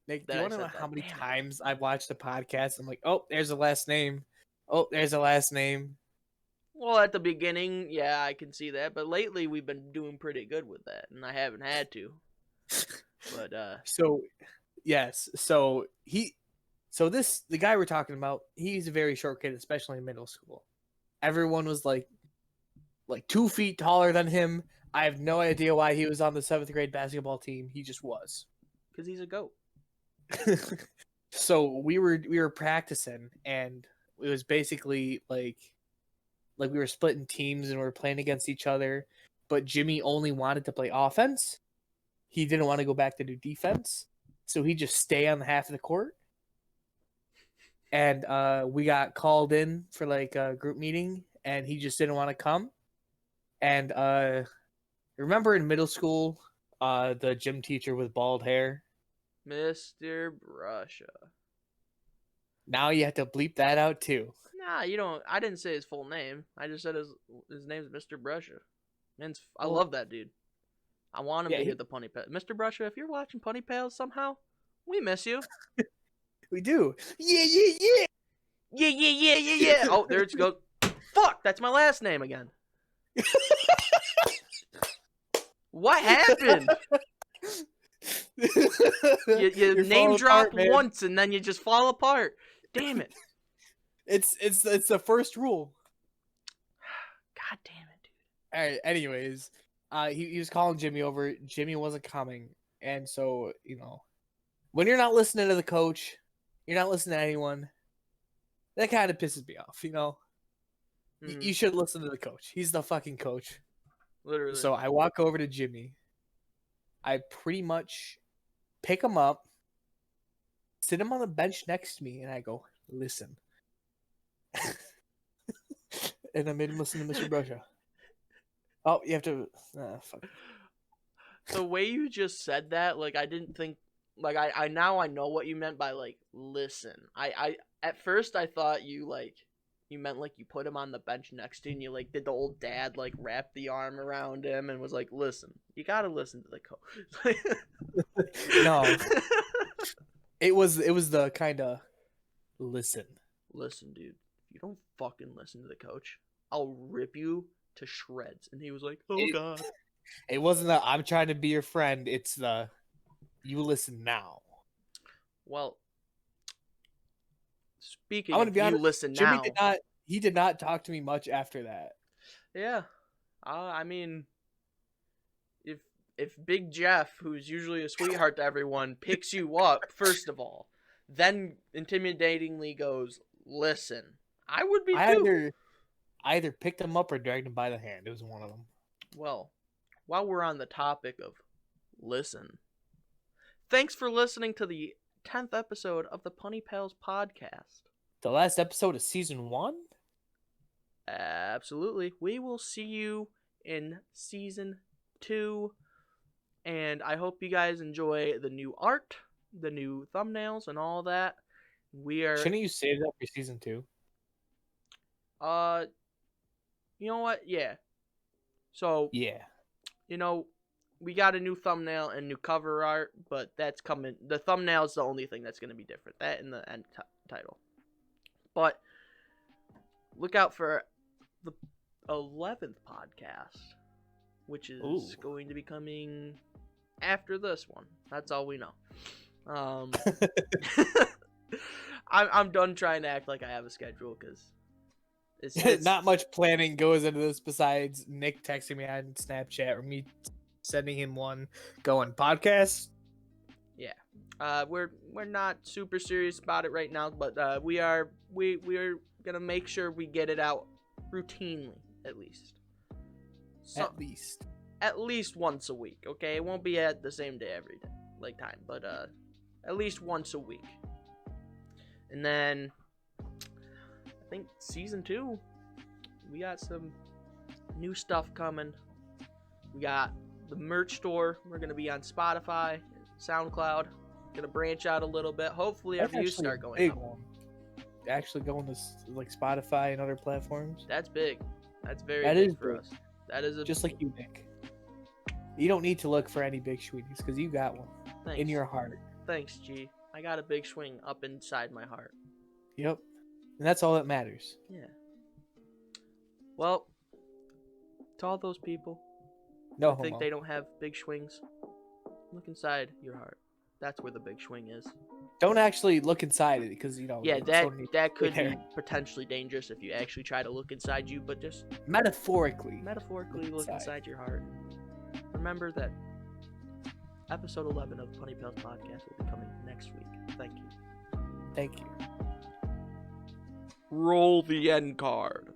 [SPEAKER 2] Nick, do you want to know how many times I've watched the podcast? I'm like, oh, there's a last name. Oh, there's a last name.
[SPEAKER 1] Well, at the beginning, yeah, I can see that. But lately, we've been doing pretty good with that, and I haven't had to. But
[SPEAKER 2] So, yes. So the guy we're talking about, he's a very short kid, especially in middle school. Everyone was like 2 feet taller than him. I have no idea why he was on the 7th grade basketball team. He just was.
[SPEAKER 1] Because he's a goat.
[SPEAKER 2] So we were practicing, and it was basically like we were splitting teams and we were playing against each other. But Jimmy only wanted to play offense. He didn't want to go back to do defense, so he just stay on the half of the court. And we got called in for like a group meeting, and he just didn't want to come. And remember in middle school, the gym teacher with bald hair?
[SPEAKER 1] Mr. Brusha.
[SPEAKER 2] Now you have to bleep that out too.
[SPEAKER 1] Nah, you don't. I didn't say his full name. I just said his name's Mr. Brusha. I love that dude. I want him to get the PunnyPalz. Mr. Brusha, if you're watching PunnyPalz somehow, we miss you.
[SPEAKER 2] We do. Yeah.
[SPEAKER 1] Yeah. Oh, there it goes. Fuck, that's my last name again. What happened? You name drop once and then you just fall apart. Damn it.
[SPEAKER 2] It's the first rule.
[SPEAKER 1] God damn it, dude.
[SPEAKER 2] All right. Anyways, he was calling Jimmy over. Jimmy wasn't coming, and so when you're not listening to the coach, you're not listening to anyone. That kind of pisses me off. You should listen to the coach. He's the fucking coach.
[SPEAKER 1] Literally.
[SPEAKER 2] So I walk over to Jimmy. I pretty much pick him up, sit him on the bench next to me, and I go, listen. And I made him listen to Mr. Brusha. Oh, you have to... fuck.
[SPEAKER 1] The way you just said that, like, I didn't think... Like, I now I know what you meant by, like, listen. At first, I thought you meant, like, you put him on the bench next to you, and you, like, did the old dad, like, wrap the arm around him and was like, listen, you gotta listen to the coach.
[SPEAKER 2] No. It was the kind of listen.
[SPEAKER 1] Listen, dude, if you don't fucking listen to the coach, I'll rip you to shreds. And he was like, oh, God.
[SPEAKER 2] It wasn't the, I'm trying to be your friend. It's the, you listen now.
[SPEAKER 1] Well, speaking
[SPEAKER 2] I'm
[SPEAKER 1] of
[SPEAKER 2] gonna be honest,
[SPEAKER 1] listen
[SPEAKER 2] Jimmy
[SPEAKER 1] now.
[SPEAKER 2] He did not talk to me much after that.
[SPEAKER 1] Yeah. I mean, if Big Jeff, who's usually a sweetheart to everyone, picks you up, first of all, then intimidatingly goes, listen, I would be too.
[SPEAKER 2] I either picked him up or dragged him by the hand. It was one of them.
[SPEAKER 1] Well, while we're on the topic of listen, thanks for listening to the 10th episode of the PunnyPalz Podcast.
[SPEAKER 2] The last episode of season 1?
[SPEAKER 1] Absolutely. We will see you in season 2. And I hope you guys enjoy the new art, the new thumbnails, and all that.
[SPEAKER 2] Shouldn't you save that for season 2?
[SPEAKER 1] You know what? Yeah. So,
[SPEAKER 2] yeah.
[SPEAKER 1] We got a new thumbnail and new cover art, but that's coming. The thumbnail is the only thing that's going to be different. That and the end title. But look out for the 11th podcast, which is going to be coming after this one. That's all we know. I'm done trying to act like I have a schedule because it's
[SPEAKER 2] not much planning goes into this besides Nick texting me on Snapchat or me sending him one going podcast.
[SPEAKER 1] Yeah. We're not super serious about it right now, but we're gonna make sure we get it out routinely, at least.
[SPEAKER 2] At
[SPEAKER 1] least once a week. Okay, it won't be at the same day every day, time, but at least once a week. And then I think season 2, we got some new stuff coming. We got the merch store. We're gonna be on Spotify, SoundCloud. Gonna branch out a little bit. Hopefully, our views start going
[SPEAKER 2] big
[SPEAKER 1] up.
[SPEAKER 2] One. Actually, going to Spotify and other platforms.
[SPEAKER 1] That's big. That's very big for us. That is
[SPEAKER 2] just like you, Nick. You don't need to look for any big swings because you got one.
[SPEAKER 1] Thanks.
[SPEAKER 2] In your heart.
[SPEAKER 1] Thanks, G. I got a big swing up inside my heart.
[SPEAKER 2] Yep. And that's all that matters.
[SPEAKER 1] Yeah. Well, to all those people
[SPEAKER 2] who
[SPEAKER 1] think they don't have big swings, look inside your heart. That's where the big swing is.
[SPEAKER 2] Don't actually look inside it because,
[SPEAKER 1] Yeah, that could be potentially dangerous if you actually try to look inside you, but just
[SPEAKER 2] metaphorically
[SPEAKER 1] look inside your heart. Remember that episode 11 of PunnyPalz Podcast will be coming next week. Thank you.
[SPEAKER 2] Thank you.
[SPEAKER 1] Roll the end card.